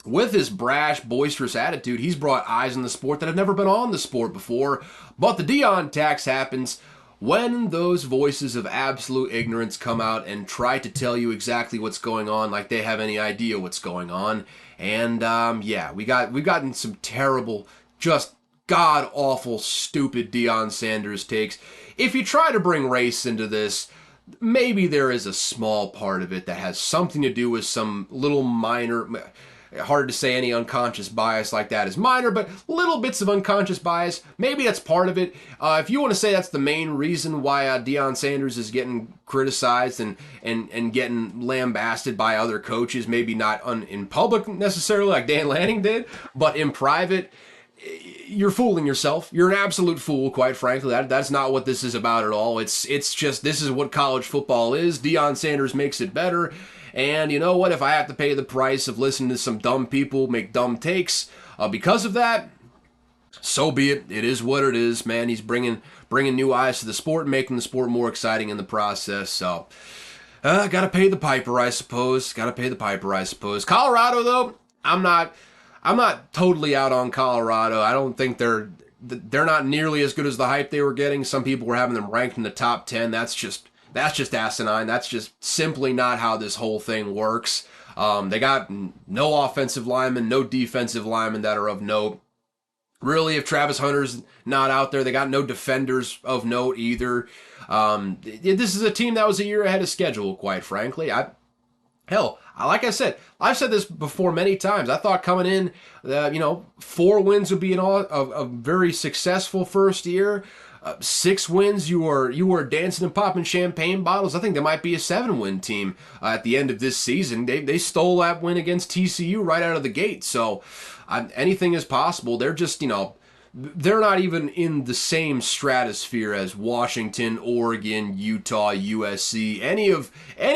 with his brash, boisterous attitude, he's brought eyes in the sport that have never been on the sport before. But the Deion tax happens when those voices of absolute ignorance come out and try to tell you exactly what's going on like they have any idea what's going on. And yeah, we've gotten some terrible, just god-awful, stupid Deion Sanders takes. If you try to bring race into this, maybe there is a small part of it that has something to do with some little minor... Hard to say any unconscious bias like that is minor, but little bits of unconscious bias, maybe that's part of it. If you want to say that's the main reason why Deion Sanders is getting criticized and getting lambasted by other coaches, maybe not in public necessarily like Dan Lanning did, but in private, you're fooling yourself. You're an absolute fool, quite frankly. That's not what this is about at all. It's just, this is what college football is. Deion Sanders makes it better. And you know what? If I have to pay the price of listening to some dumb people make dumb takes because of that, so be it. It is what it is, man. He's bringing new eyes to the sport and making the sport more exciting in the process. So, gotta pay the piper, I suppose. Colorado, though, I'm not totally out on Colorado. I don't think they're not nearly as good as the hype they were getting. Some people were having them ranked in the top 10. That's just asinine. That's just simply not how this whole thing works. They got no offensive linemen, no defensive linemen that are of note. Really, if Travis Hunter's not out there, they got no defenders of note either. This is a team that was a year ahead of schedule, quite frankly. Like I said, I've said this before many times. I thought coming in, 4 wins would be a very successful first year. 6 wins, you were dancing and popping champagne bottles. I think they might be a 7-win team at the end of this season. They stole that win against TCU right out of the gate. So anything is possible. They're just, they're not even in the same stratosphere as Washington, Oregon, Utah, USC. Any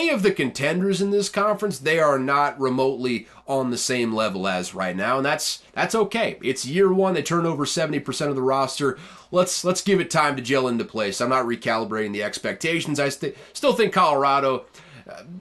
of the contenders in this conference, they are not remotely on the same level as right now, and that's okay. It's year 1. They turn over 70% of the roster. Let's give it time to gel into place. I'm not recalibrating the expectations. I still think Colorado,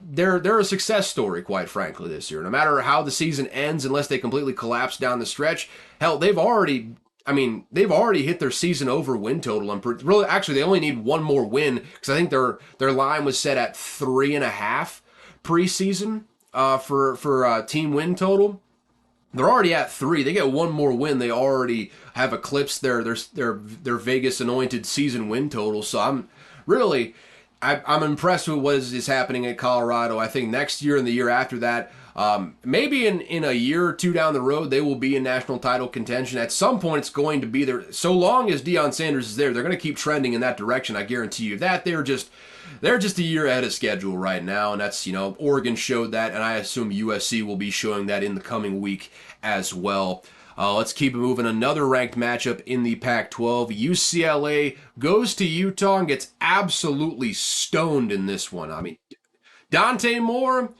they're a success story, quite frankly, this year. No matter how the season ends, unless they completely collapse down the stretch, hell, they've already hit their season over win total. And really, actually, they only need one more win because I think their line was set at 3.5 preseason for team win total. They're already at 3. They get one more win. They already have eclipsed their Vegas anointed season win total. So I'm impressed with what is happening at Colorado. I think next year and the year after that, maybe in a year or 2 down the road, they will be in national title contention. At some point, it's going to be there. So long as Deion Sanders is there, they're going to keep trending in that direction. I guarantee you that. They're just a year ahead of schedule right now, and that's, Oregon showed that, and I assume USC will be showing that in the coming week as well. Let's keep it moving. Another ranked matchup in the Pac-12. UCLA goes to Utah and gets absolutely stoned in this one. I mean, Dante Moore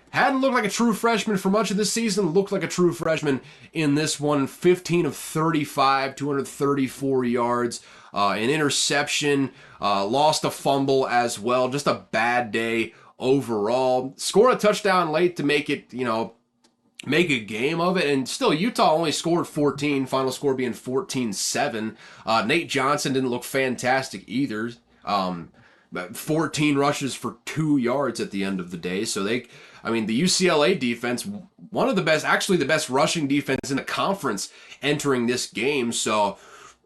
hadn't looked like a true freshman for much of this season. Looked like a true freshman in this one. 15 of 35, 234 yards, an interception, lost a fumble as well. Just a bad day overall. Scored a touchdown late to make it, make a game of it, and still Utah only scored 14, final score being 14-7. Nate Johnson didn't look fantastic either. 14 rushes for 2 yards at the end of the day. So the UCLA defense, one of the best, actually the best rushing defense in the conference entering this game. So,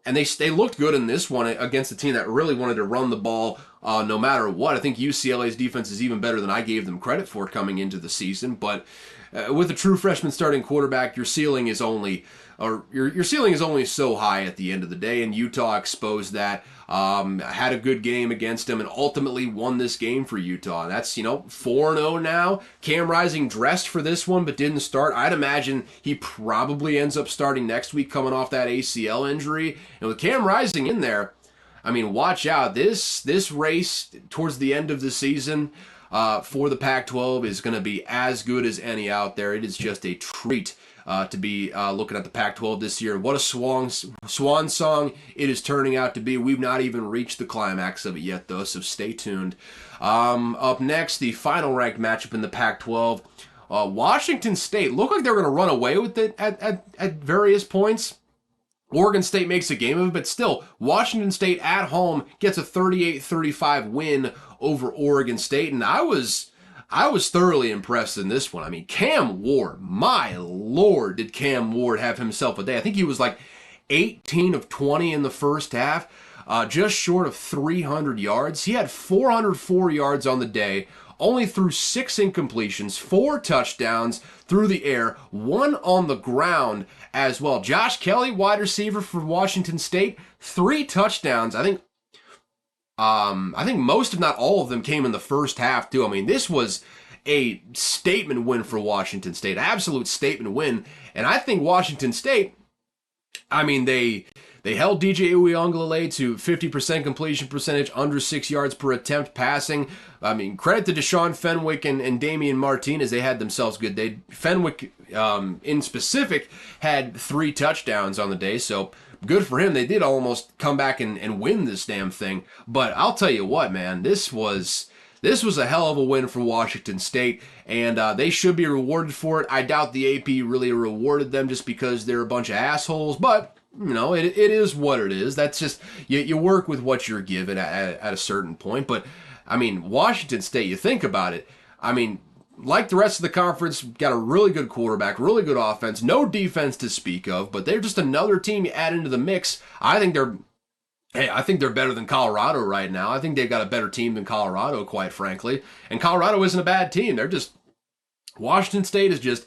and they looked good in this one against a team that really wanted to run the ball no matter what. I think UCLA's defense is even better than I gave them credit for coming into the season. But with a true freshman starting quarterback, your ceiling is only so high at the end of the day, and Utah exposed that. Had a good game against them and ultimately won this game for Utah. And that's, 4-0 now. Cam Rising dressed for this one but didn't start. I'd imagine he probably ends up starting next week coming off that ACL injury. And with Cam Rising in there, I mean, watch out. This race towards the end of the season for the Pac-12 is going to be as good as any out there. It is just a treat to be looking at the Pac-12 this year. What a swan song it is turning out to be. We've not even reached the climax of it yet, though, so stay tuned. Up next, the final ranked matchup in the Pac-12. Washington State looked like they were going to run away with it at various points. Oregon State makes a game of it, but still, Washington State at home gets a 38-35 win over Oregon State, and I was thoroughly impressed in this one. I mean, Cam Ward, my lord, did Cam Ward have himself a day. I think he was like 18 of 20 in the first half, just short of 300 yards. He had 404 yards on the day, only threw 6 incompletions, 4 touchdowns through the air, 1 on the ground as well. Josh Kelly, wide receiver for Washington State, 3 touchdowns. I think most, if not all of them, came in the first half too. I mean, this was a statement win for Washington State, absolute statement win. And I think Washington State, I mean, they held DJ Uiagalelei to 50% completion percentage, under 6 yards per attempt passing. I mean, credit to Deshaun Fenwick and Damian Martinez. They had themselves a good day. Fenwick, in specific, had 3 touchdowns on the day, so good for him. They did almost come back and win this damn thing. But I'll tell you what, man, this was a hell of a win for Washington State, and they should be rewarded for it. I doubt the AP really rewarded them just because they're a bunch of assholes, but you know, it is what it is. That's just, you work with what you're given at a certain point. But, I mean, Washington State, you think about it, I mean, like the rest of the conference, got a really good quarterback, really good offense, no defense to speak of, but they're just another team you add into the mix. I think they're better than Colorado right now. I think they've got a better team than Colorado, quite frankly. And Colorado isn't a bad team. Washington State is just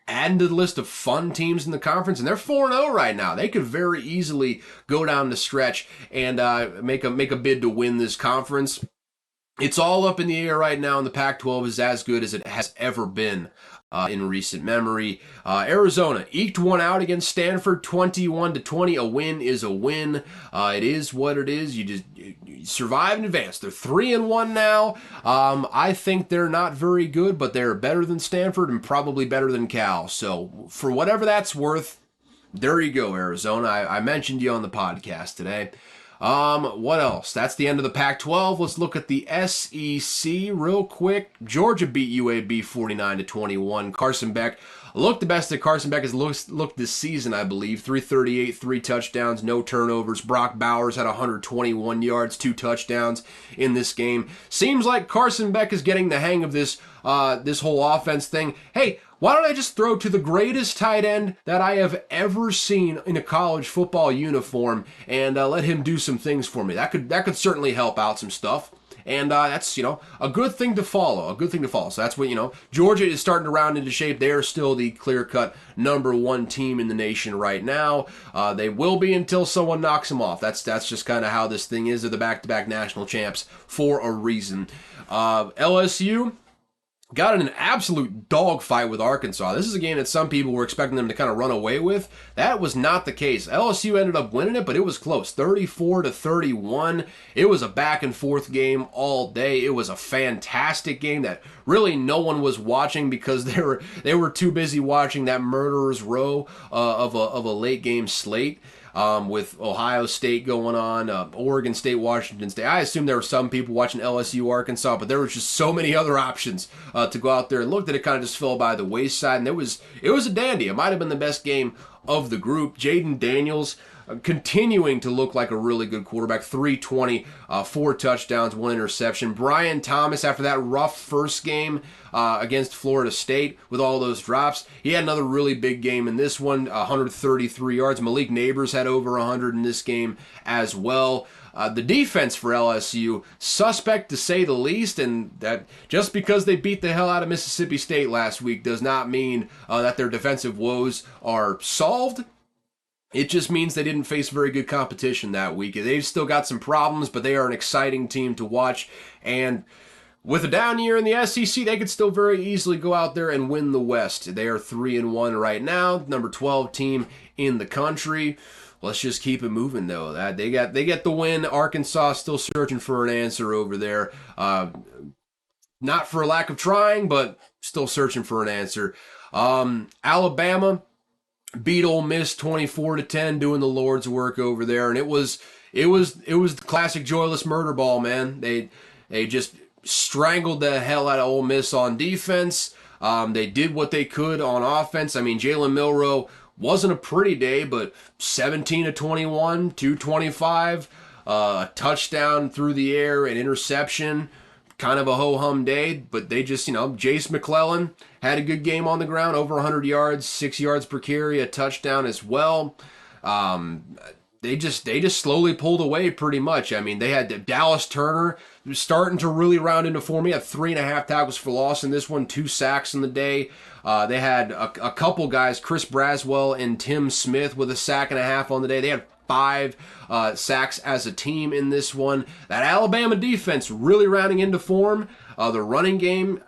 adding to the list of fun teams in the conference, and they're 4-0 right now. They could very easily go down the stretch and make a bid to win this conference. It's all up in the air right now, and the Pac-12 is as good as it has ever been in recent memory. Arizona eked one out against Stanford, 21-20. A win is a win. It is what it is. You survive and advance. They're 3-1 now. I think they're not very good, but they're better than Stanford and probably better than Cal. So for whatever that's worth, there you go, Arizona. I mentioned you on the podcast today. What else? That's the end of the Pac-12. Let's look at the SEC real quick. Georgia beat UAB 49-21. Carson Beck looked the best that Carson Beck has looked this season, I believe. 338, 3 touchdowns, no turnovers. Brock Bowers had 121 yards, 2 touchdowns in this game. Seems like Carson Beck is getting the hang of this whole offense thing. Hey, why don't I just throw to the greatest tight end that I have ever seen in a college football uniform and let him do some things for me? That could certainly help out some stuff. And that's, a good thing to follow. So that's what, Georgia is starting to round into shape. They're still the clear-cut number 1 team in the nation right now. They will be until someone knocks them off. That's just kind of how this thing is. They're the back-to-back national champs for a reason. LSU got in an absolute dogfight with Arkansas. This is a game that some people were expecting them to kind of run away with. That was not the case. LSU ended up winning it, but it was close, 34-31. It was a back-and-forth game all day. It was a fantastic game that really no one was watching because they were too busy watching that murderer's row of a late-game slate. With Ohio State going on, Oregon State, Washington State. I assume there were some people watching LSU, Arkansas, but there was just so many other options to go out there and look that it kind of just fell by the wayside, and it was a dandy. It might have been the best game of the group. Jaden Daniels continuing to look like a really good quarterback. 320, 4 touchdowns, 1 interception. Brian Thomas, after that rough first game against Florida State with all those drops, he had another really big game in this one, 133 yards. Malik Neighbors had over 100 in this game as well. The defense for LSU, suspect to say the least, and that just because they beat the hell out of Mississippi State last week does not mean that their defensive woes are solved. It just means they didn't face very good competition that week. They've still got some problems, but they are an exciting team to watch. And with a down year in the SEC, they could still very easily go out there and win the West. They are 3-1 right now, number 12 team in the country. Let's just keep it moving, though. They get the win. Arkansas still searching for an answer over there. Not for a lack of trying, but still searching for an answer. Alabama beat Ole Miss 24-10, doing the Lord's work over there, and it was the classic joyless murder ball, man. They just strangled the hell out of Ole Miss on defense. They did what they could on offense. I mean, Jalen Milroe wasn't a pretty day, but 17-21, 225, a touchdown through the air, an interception. Kind of a ho-hum day, but they just, Jace McClellan had a good game on the ground, over 100 yards, 6 yards per carry, a touchdown as well. They just slowly pulled away pretty much. I mean, they had Dallas Turner starting to really round into form. He had 3.5 tackles for loss in this one, 2 sacks in the day. They had a couple guys, Chris Braswell and Tim Smith, with a sack and a half on the day. They had 5 sacks as a team in this one. That Alabama defense really rounding into form. The running game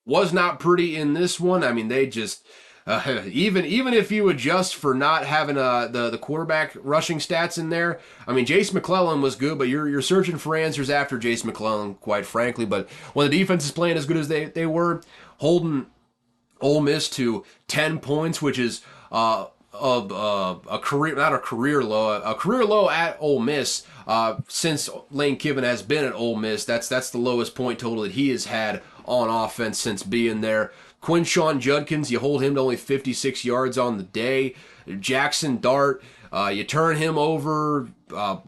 was not pretty in this one. I mean, they just even if you adjust for not having the quarterback rushing stats in there. I mean, Jace McClellan was good, but you're searching for answers after Jace McClellan, quite frankly. But when the defense is playing as good as they were, holding Ole Miss to 10 points, which is a career low at Ole Miss since Lane Kiffin has been at Ole Miss. That's the lowest point total that he has had on offense since being there. Quinshawn Judkins, you hold him to only 56 yards on the day. Jackson Dart, you turn him over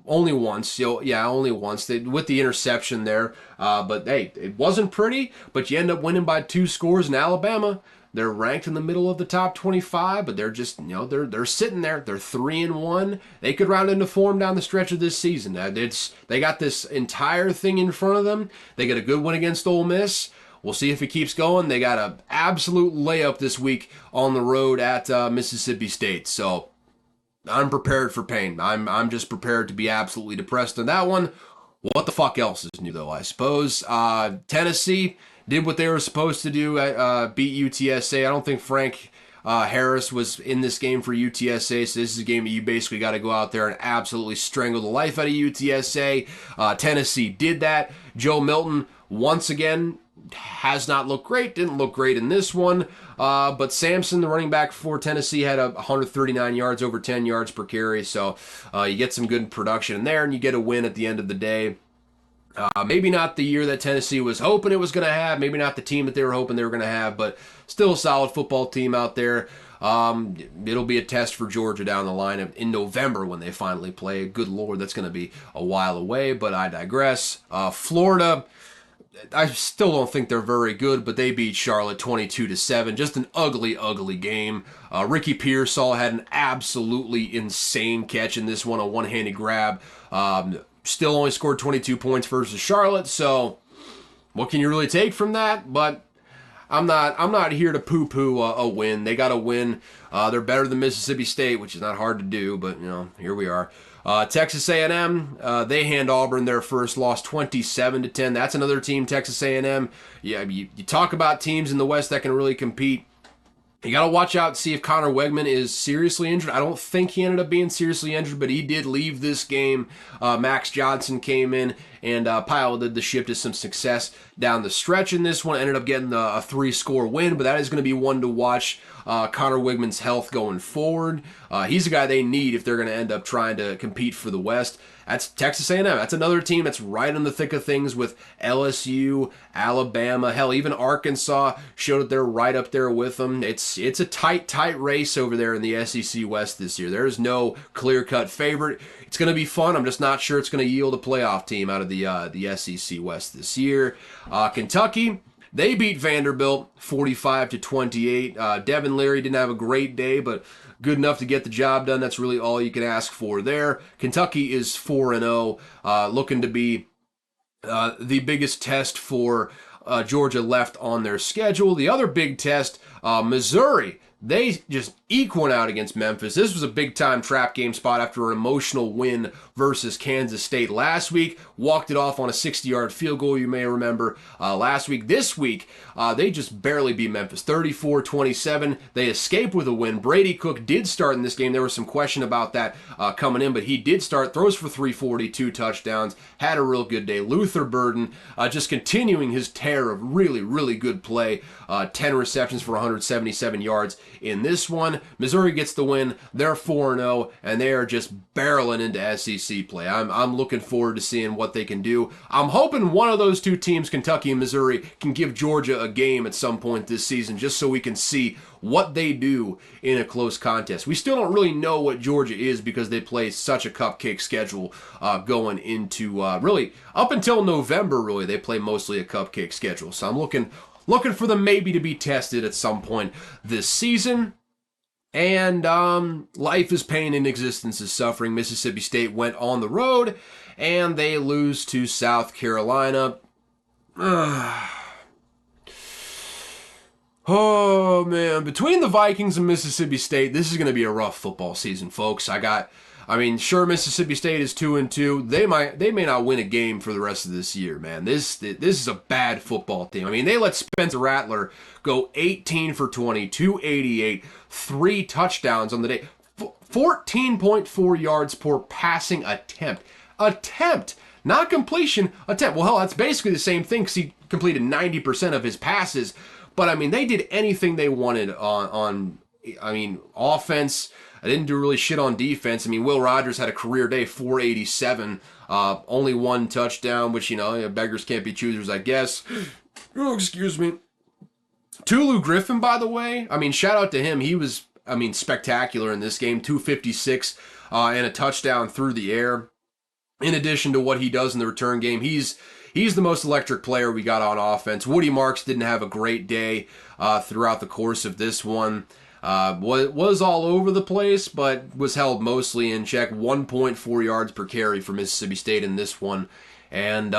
only once. Only once with the interception there. But hey, it wasn't pretty, but you end up winning by 2 scores in Alabama. They're ranked in the middle of the top 25, but they're just, they're sitting there. They're 3-1. They could round into form down the stretch of this season. They got this entire thing in front of them. They get a good win against Ole Miss. We'll see if it keeps going. They got an absolute layup this week on the road at Mississippi State. So I'm prepared for pain. I'm just prepared to be absolutely depressed on that one. What the fuck else is new, though, I suppose? Tennessee did what they were supposed to do, beat UTSA. I don't think Frank Harris was in this game for UTSA, so this is a game that you basically got to go out there and absolutely strangle the life out of UTSA. Tennessee did that. Joe Milton, once again, has not looked great. Didn't look great in this one. But Sampson, the running back for Tennessee, had 139 yards, over 10 yards per carry. So you get some good production in there, and you get a win at the end of the day. Maybe not the year that Tennessee was hoping it was going to have. Maybe not the team that they were hoping they were going to have. But still a solid football team out there. It'll be a test for Georgia down the line in November when they finally play. Good Lord, that's going to be a while away. But I digress. Florida, I still don't think they're very good, but they beat Charlotte 22-7. Just an ugly, ugly game. Ricky Pearsall had an absolutely insane catch in this one, a one-handed grab. Still only scored 22 points versus Charlotte, so what can you really take from that? But I'm not here to poo-poo a win. They got to win. They're better than Mississippi State, which is not hard to do, but here we are. Texas A&M, they hand Auburn their first loss, 27-10. That's another team, Texas A&M. Yeah, you talk about teams in the West that can really compete. You got to watch out and see if Connor Wegman is seriously injured. I don't think he ended up being seriously injured, but he did leave this game. Max Johnson came in and piloted the ship to some success down the stretch in this one. Ended up getting a 3-score win, but that is going to be one to watch. Connor Wigman's health going forward. He's a guy they need if they're going to end up trying to compete for the West. That's Texas A&M. That's another team that's right in the thick of things with LSU, Alabama, hell, even Arkansas showed that they're right up there with them. It's a tight race over there in the SEC West this year. There is no clear-cut favorite. It's going to be fun. I'm just not sure it's going to yield a playoff team out of the SEC West this year. Kentucky, they beat Vanderbilt 45-28. Devin Leary didn't have a great day, but good enough to get the job done. That's really all you can ask for there. Kentucky is 4-0, looking to be the biggest test for Georgia left on their schedule. The other big test, Missouri. They just eke one out against Memphis. This was a big-time trap game spot after an emotional win versus Kansas State last week. Walked it off on a 60-yard field goal, you may remember, last week. This week, they just barely beat Memphis, 34-27. They escape with a win. Brady Cook did start in this game. There was some question about that coming in, but he did start. Throws for 342 touchdowns. Had a real good day. Luther Burden just continuing his tear of really, really good play. 10 receptions for 177 yards. In this one, Missouri gets the win. They're 4-0, and they are just barreling into SEC play. I'm looking forward to seeing what they can do. I'm hoping one of those two teams, Kentucky and Missouri, can give Georgia a game at some point this season just so we can see what they do in a close contest. We still don't really know what Georgia is because they play such a cupcake schedule going into really up until November, really. They play mostly a cupcake schedule. So I'm looking for them maybe to be tested at some point this season. And life is pain and existence is suffering. Mississippi State went on the road, and they lose to South Carolina. Oh, man. Between the Vikings and Mississippi State, this is going to be a rough football season, folks. Sure, Mississippi State is 2-2. They may not win a game for the rest of this year, man. This is a bad football team. I mean, they let Spencer Rattler go 18 for 20, 288, 3 touchdowns on the day, 14.4 yards per passing attempt. Not completion, attempt. Well, hell, that's basically the same thing because he completed 90% of his passes. But, I mean, they did anything they wanted on offense. I didn't do really shit on defense. I mean, Will Rogers had a career day, 487, only 1 touchdown, which, beggars can't be choosers, I guess. Oh, excuse me. Tulu Griffin, by the way, shout out to him. He was, spectacular in this game, 256 and a touchdown through the air. In addition to what he does in the return game, he's the most electric player we got on offense. Woody Marks didn't have a great day throughout the course of this one. Was all over the place, but was held mostly in check. 1.4 yards per carry for Mississippi State in this one. And,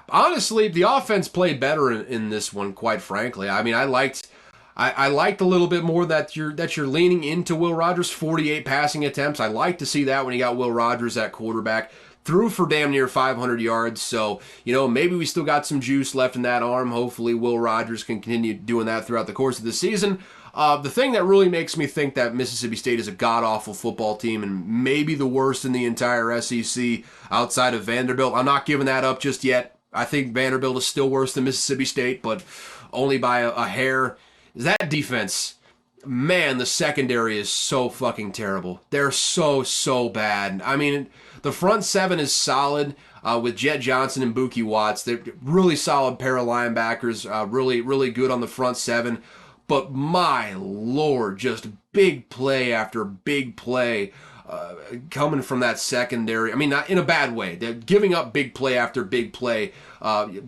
honestly, the offense played better in this one, quite frankly. I liked a little bit more that you're leaning into Will Rogers, 48 passing attempts. I like to see that when you got Will Rogers at quarterback. Threw for damn near 500 yards, so, maybe we still got some juice left in that arm. Hopefully Will Rogers can continue doing that throughout the course of the season. The thing that really makes me think that Mississippi State is a god-awful football team and maybe the worst in the entire SEC outside of Vanderbilt, I'm not giving that up just yet. I think Vanderbilt is still worse than Mississippi State, but only by a hair. Is that defense? Man, the secondary is so fucking terrible. They're so bad. The front 7 is solid with Jet Johnson and Buki Watts. They're really solid pair of linebackers, really good on the front 7. But my Lord, just big play after big play coming from that secondary. Not in a bad way. They're giving up big play after big play,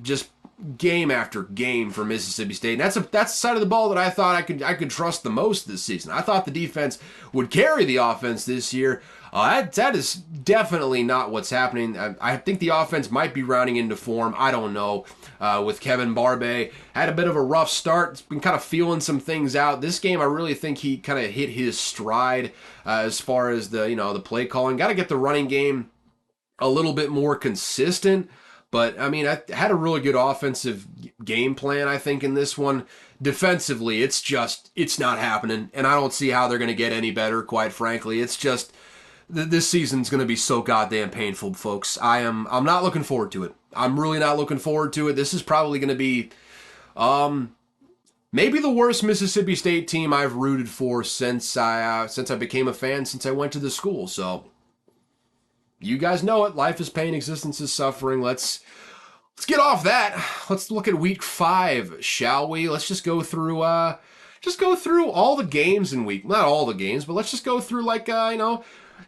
just game after game for Mississippi State. And that's the side of the ball that I thought I could trust the most this season. I thought the defense would carry the offense this year. That is definitely not what's happening. I think the offense might be rounding into form. I don't know. With Kevin Barbe, had a bit of a rough start. It's been kind of feeling some things out. This game, I really think he kind of hit his stride as far as the play calling. Got to get the running game a little bit more consistent. But, I had a really good offensive game plan, I think, in this one. Defensively, it's not happening. And I don't see how they're going to get any better, quite frankly. It's just, this season's going to be so goddamn painful, folks. I'm not looking forward to it. I'm really not looking forward to it. This is probably going to be maybe the worst Mississippi State team I've rooted for since I became a fan, since I went to the school. So, you guys know it. Life is pain, existence is suffering. Let's get off that. Let's look at week 5, shall we? Let's just go through all the games in week. Not all the games, but let's just go through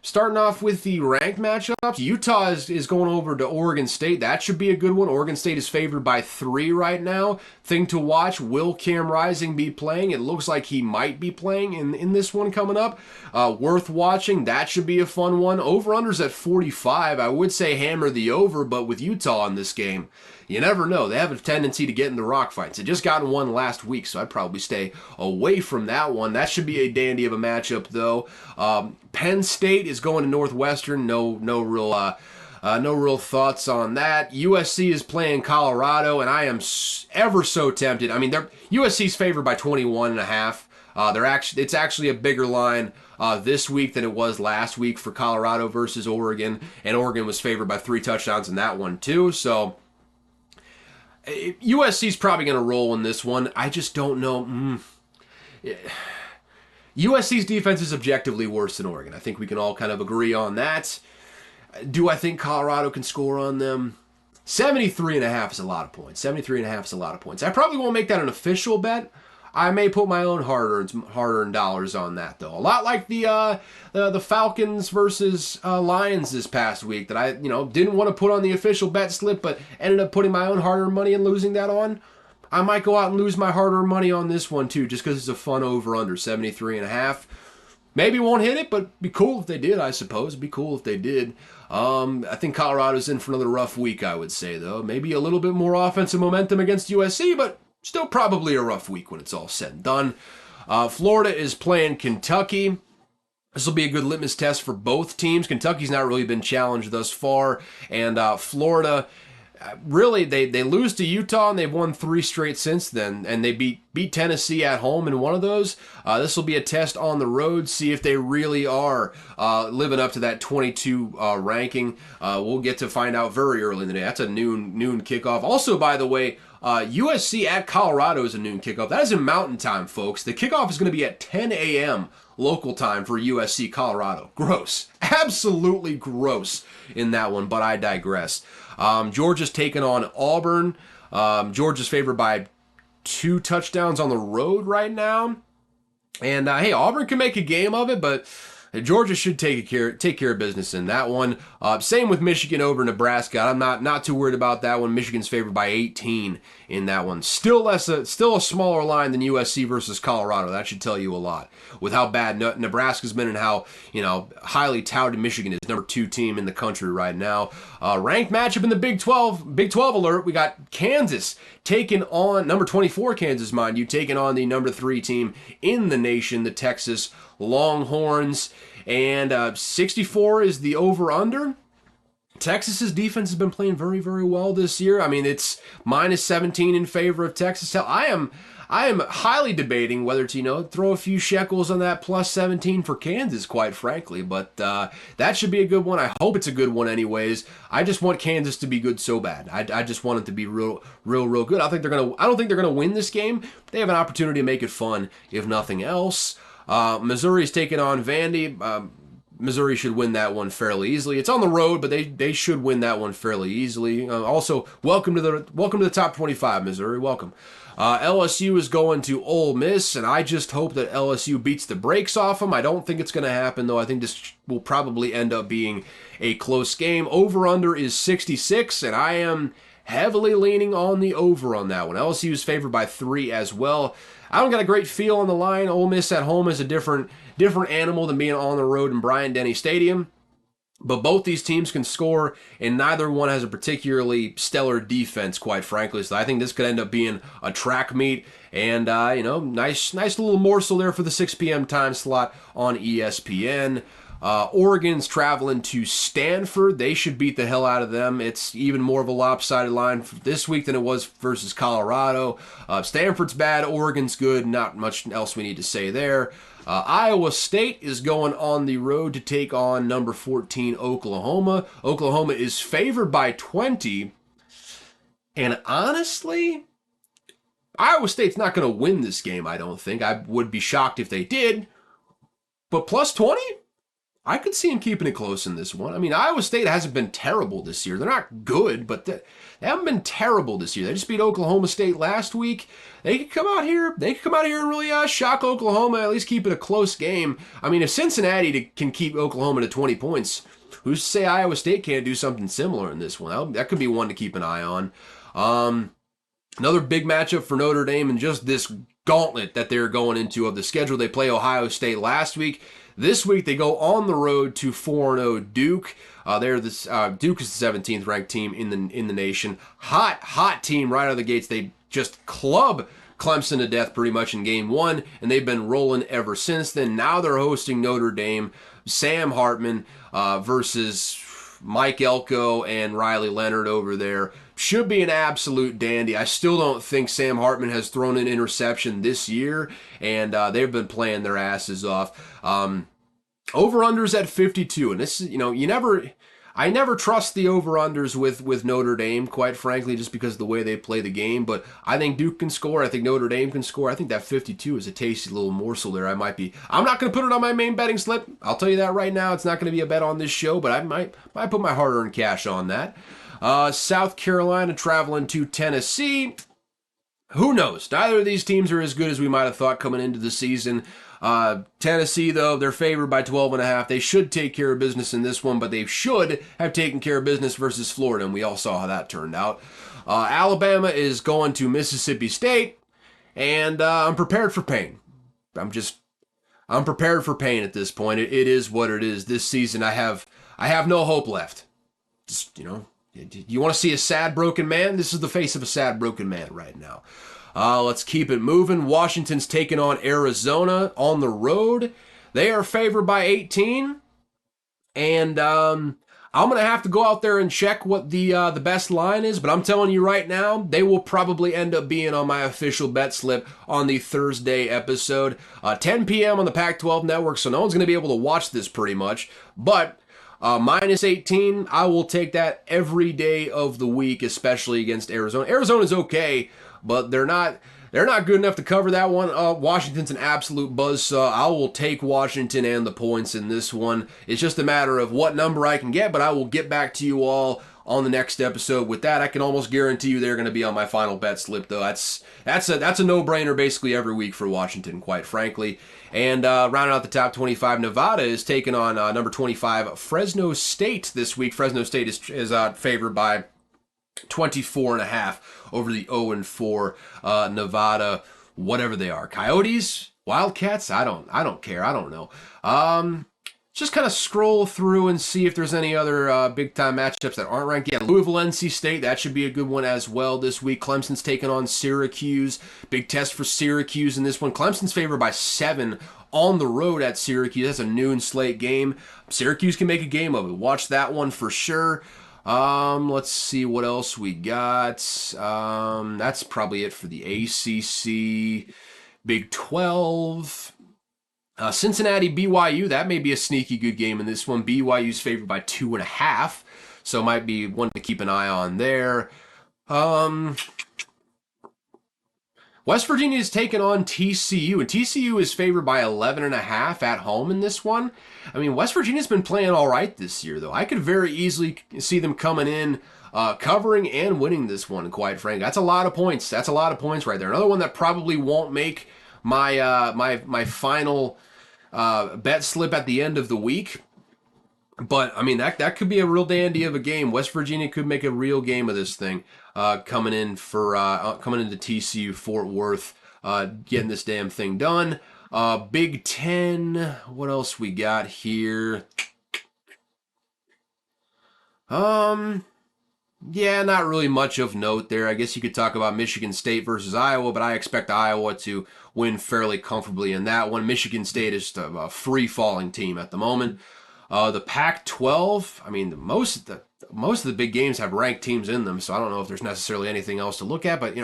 Starting off with the ranked matchups, Utah is going over to Oregon State. That should be a good one. Oregon State is favored by 3 right now. Thing to watch, will Cam Rising be playing? It looks like he might be playing in this one coming up. Worth watching. That should be a fun one. Over-under's at 45. I would say hammer the over, but with Utah in this game, you never know. They have a tendency to get in the rock fights. They just got in one last week, so I'd probably stay away from that one. That should be a dandy of a matchup, though. Penn State is going to Northwestern. No real thoughts on that. USC is playing Colorado, and I am ever so tempted. I mean, USC's favored by 21.5. It's actually a bigger line this week than it was last week for Colorado versus Oregon, and Oregon was favored by 3 touchdowns in that one too. So USC's probably going to roll in this one. I just don't know. USC's defense is objectively worse than Oregon. I think we can all kind of agree on that. Do I think Colorado can score on them? 73.5 is a lot of points. 73.5 is a lot of points. I probably won't make that an official bet. I may put my own hard-earned dollars on that, though. A lot like the Falcons versus Lions this past week that I didn't want to put on the official bet slip, but ended up putting my own hard-earned money and losing that on. I might go out and lose my hard-earned money on this one, too, just because it's a fun over-under, 73.5. Maybe won't hit it, but be cool if they did, I suppose. Be cool if they did. I think Colorado's in for another rough week, I would say, though. Maybe a little bit more offensive momentum against USC, but still probably a rough week when it's all said and done. Florida is playing Kentucky. This will be a good litmus test for both teams. Kentucky's not really been challenged thus far, and Florida, really, they lose to Utah, and they've won 3 straight since then, and they beat Tennessee at home in one of those. This will be a test on the road, see if they really are living up to that 22 ranking. We'll get to find out very early in the day. That's a noon kickoff. Also, by the way, USC at Colorado is a noon kickoff. That is in Mountain Time, folks. The kickoff is going to be at 10 a.m. local time for USC Colorado. Gross. Absolutely gross in that one, but I digress. Georgia's taking on Auburn. Georgia's favored by 2 touchdowns on the road right now. And, hey, Auburn can make a game of it, but Georgia should take care of business in that one. Same with Michigan over Nebraska. I'm not too worried about that one. Michigan's favored by 18 in that one. Still a smaller line than USC versus Colorado. That should tell you a lot with how bad Nebraska's been and how highly touted Michigan is, number 2 team in the country right now. Ranked matchup in the Big 12. Big 12 alert. We got Kansas taking on number 24 Kansas, mind you, taking on the number 3 team in the nation, the Texas Longhorns, and 64 is the over-under. Texas's defense has been playing very, very well this year. I mean, it's minus 17 in favor of Texas. Hell, I am highly debating whether to throw a few shekels on that plus 17 for Kansas, quite frankly. But that should be a good one. I hope it's a good one, anyways. I just want Kansas to be good so bad. I just want it to be real good. I don't think they're gonna win this game. They have an opportunity to make it fun, if nothing else. Missouri's taking on Vandy. Missouri should win that one fairly easily. It's on the road, but they should win that one fairly easily. Also, welcome to the top 25, Missouri. Welcome. LSU is going to Ole Miss, and I just hope that LSU beats the brakes off them. I don't think it's going to happen, though. I think this will probably end up being a close game. Over-under is 66, and I am heavily leaning on the over on that one. LSU is favored by 3 as well. I don't got a great feel on the line. Ole Miss at home is a different animal than being on the road in Bryant-Denny Stadium. But both these teams can score, and neither one has a particularly stellar defense, quite frankly. So I think this could end up being a track meet. And, nice little morsel there for the 6 p.m. time slot on ESPN. Oregon's traveling to Stanford. They should beat the hell out of them. It's even more of a lopsided line this week than it was versus Colorado. Stanford's bad. Oregon's good. Not much else we need to say there. Iowa State is going on the road to take on number 14 Oklahoma. Oklahoma is favored by 20. And honestly, Iowa State's not going to win this game, I don't think. I would be shocked if they did. But plus 20? I could see him keeping it close in this one. I mean, Iowa State hasn't been terrible this year. They're not good, but they haven't been terrible this year. They just beat Oklahoma State last week. They could come out here. They could come out here and really shock Oklahoma. At least keep it a close game. I mean, if Cincinnati can keep Oklahoma to 20 points, who's to say Iowa State can't do something similar in this one? That could be one to keep an eye on. Another big matchup for Notre Dame and just this gauntlet that they're going into of the schedule. They play Ohio State last week. This week they go on the road to 4-0 Duke. Duke is the 17th ranked team in the nation. Hot team right out of the gates. They just club Clemson to death pretty much in game one, and they've been rolling ever since then. Now they're hosting Notre Dame. Sam Hartman versus Mike Elko and Riley Leonard over there. Should be an absolute dandy. I still don't think Sam Hartman has thrown an interception this year, and they've been playing their asses off. Over-unders at 52, and this is, I never trust the over-unders with Notre Dame, quite frankly, just because of the way they play the game, but I think Duke can score. I think Notre Dame can score. I think that 52 is a tasty little morsel there. I'm not going to put it on my main betting slip. I'll tell you that right now. It's not going to be a bet on this show, but I might put my hard-earned cash on that. South Carolina traveling to Tennessee. Who knows? Neither of these teams are as good as we might have thought coming into the season. Tennessee, though, they're favored by 12.5. They should take care of business in this one, but they should have taken care of business versus Florida, and we all saw how that turned out. Alabama is going to Mississippi State, and I'm prepared for pain. I'm prepared for pain at this point. It is what it is. This season, I have no hope left. Just, you want to see a sad, broken man? This is the face of a sad, broken man right now. Let's keep it moving. Washington's taking on Arizona on the road. They are favored by 18. And I'm going to have to go out there and check what the best line is. But I'm telling you right now, they will probably end up being on my official bet slip on the Thursday episode. 10 p.m. on the Pac-12 network, so no one's going to be able to watch this pretty much. But minus 18, I will take that every day of the week, especially against Arizona. Arizona's okay, but they're not good enough to cover that one. Washington's an absolute buzzsaw. I will take Washington and the points in this one. It's just a matter of what number I can get, but I will get back to you all on the next episode. With that, I can almost guarantee you they're going to be on my final bet slip, though. That's a no-brainer basically every week for Washington, quite frankly. And rounding out the top 25, Nevada is taking on number 25, Fresno State this week. Fresno State is favored by 24.5 over the 0-4 Nevada, whatever they are. Coyotes? Wildcats? I don't care. I don't know. Just kind of scroll through and see if there's any other big-time matchups that aren't ranked. Yeah, Louisville, NC State, that should be a good one as well this week. Clemson's taking on Syracuse. Big test for Syracuse in this one. Clemson's favored by 7 on the road at Syracuse. That's a noon slate game. Syracuse can make a game of it. Watch that one for sure. Let's see what else we got. That's probably it for the ACC. Big 12. Cincinnati, BYU, that may be a sneaky good game in this one. BYU's favored by 2.5, so might be one to keep an eye on there. West Virginia is taking on TCU, and TCU is favored by 11.5 at home in this one. I mean, West Virginia's been playing all right this year, though. I could very easily see them coming in, covering and winning this one, quite frankly. That's a lot of points. That's a lot of points right there. Another one that probably won't make my my final bet slip at the end of the week. But, I mean, that could be a real dandy of a game. West Virginia could make a real game of this thing coming into TCU Fort Worth, getting this damn thing done. Big Ten, what else we got here? Yeah, not really much of note there. I guess you could talk about Michigan State versus Iowa, but I expect Iowa to win fairly comfortably in that one. Michigan State is a free-falling team at the moment. The Pac-12, I mean, most of the big games have ranked teams in them, so I don't know if there's necessarily anything else to look at, but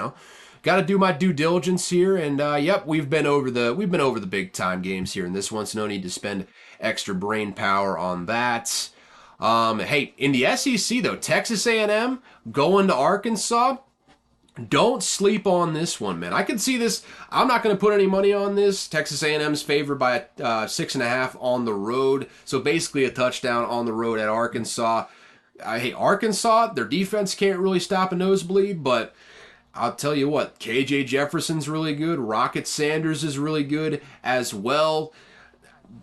got to do my due diligence here. And yep, we've been over the big time games here in this one, so no need to spend extra brain power on that. Hey, in the SEC though, Texas A&M going to Arkansas. Don't sleep on this one, man. I can see this. I'm not going to put any money on this. Texas A&M's favored by 6.5 on the road, so basically a touchdown on the road at Arkansas. I hate Arkansas. Their defense can't really stop a nosebleed, but I'll tell you what, KJ Jefferson's really good. Rocket Sanders is really good as well.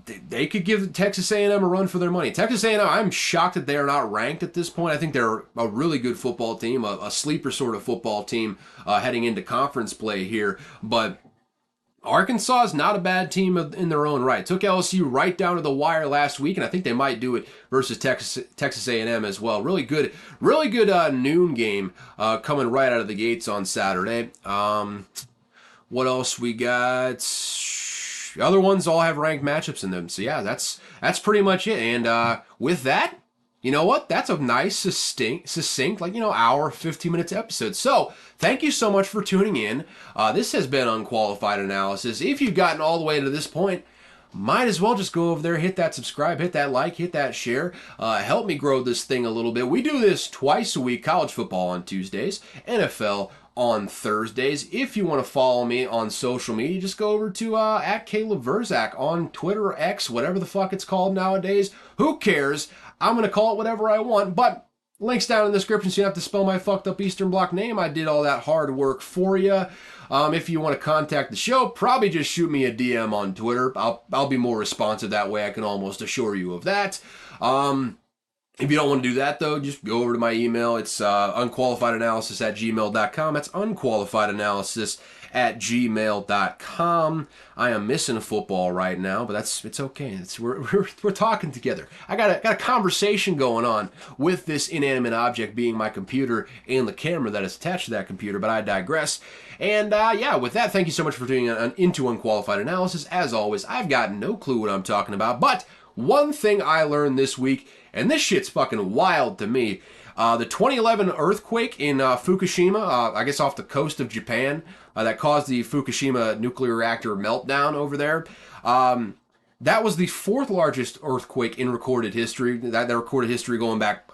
They could give Texas A&M a run for their money. Texas A&M, I'm shocked that they are not ranked at this point. I think they're a really good football team, a sleeper sort of football team heading into conference play here. But Arkansas is not a bad team in their own right. Took LSU right down to the wire last week, and I think they might do it versus Texas A&M as well. Really good noon game coming right out of the gates on Saturday. What else we got? The other ones all have ranked matchups in them. So yeah, that's pretty much it. And with that, you know what? That's a nice, succinct, like, hour, 15 minutes episode. So thank you so much for tuning in. This has been Unqualified Analysis. If you've gotten all the way to this point, might as well just go over there, hit that subscribe, hit that like, hit that share. Help me grow this thing a little bit. We do this twice a week, college football on Tuesdays, NFL on Thursdays. If you want to follow me on social media, just go over to at Caleb Verzak on Twitter or X, whatever the fuck it's called nowadays. Who cares? I'm going to call it whatever I want, but links down in the description so you don't have to spell my fucked up Eastern Bloc name. I did all that hard work for you. If you want to contact the show, probably just shoot me a DM on Twitter. I'll be more responsive that way. I can almost assure you of that. If you don't want to do that, though, just go over to my email. It's unqualifiedanalysis@gmail.com. That's unqualifiedanalysis@gmail.com. I am missing football right now, but it's okay. We're talking together. I got a conversation going on with this inanimate object being my computer and the camera that is attached to that computer, but I digress. And yeah, with that, thank you so much for tuning into Unqualified Analysis. As always, I've got no clue what I'm talking about, but one thing I learned this week, and this shit's fucking wild to me. The 2011 earthquake in Fukushima, I guess off the coast of Japan, that caused the Fukushima nuclear reactor meltdown over there. That was the fourth largest earthquake in recorded history. That recorded history going back,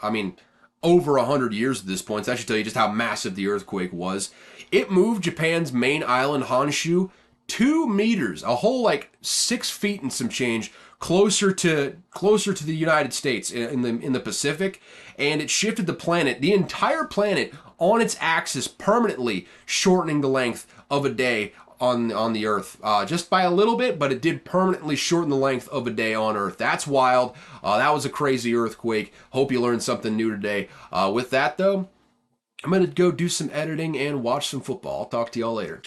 over 100 years at this point. So that should tell you just how massive the earthquake was. It moved Japan's main island, Honshu, 2 meters, a whole 6 feet and some change, closer to the United States in the Pacific, and it shifted the entire planet on its axis permanently, shortening the length of a day on the Earth, just by a little bit, but it did permanently shorten the length of a day on Earth. That's wild. That was a crazy earthquake. Hope you learned something new today. With that though, I'm gonna go do some editing and watch some football. I'll talk to y'all later.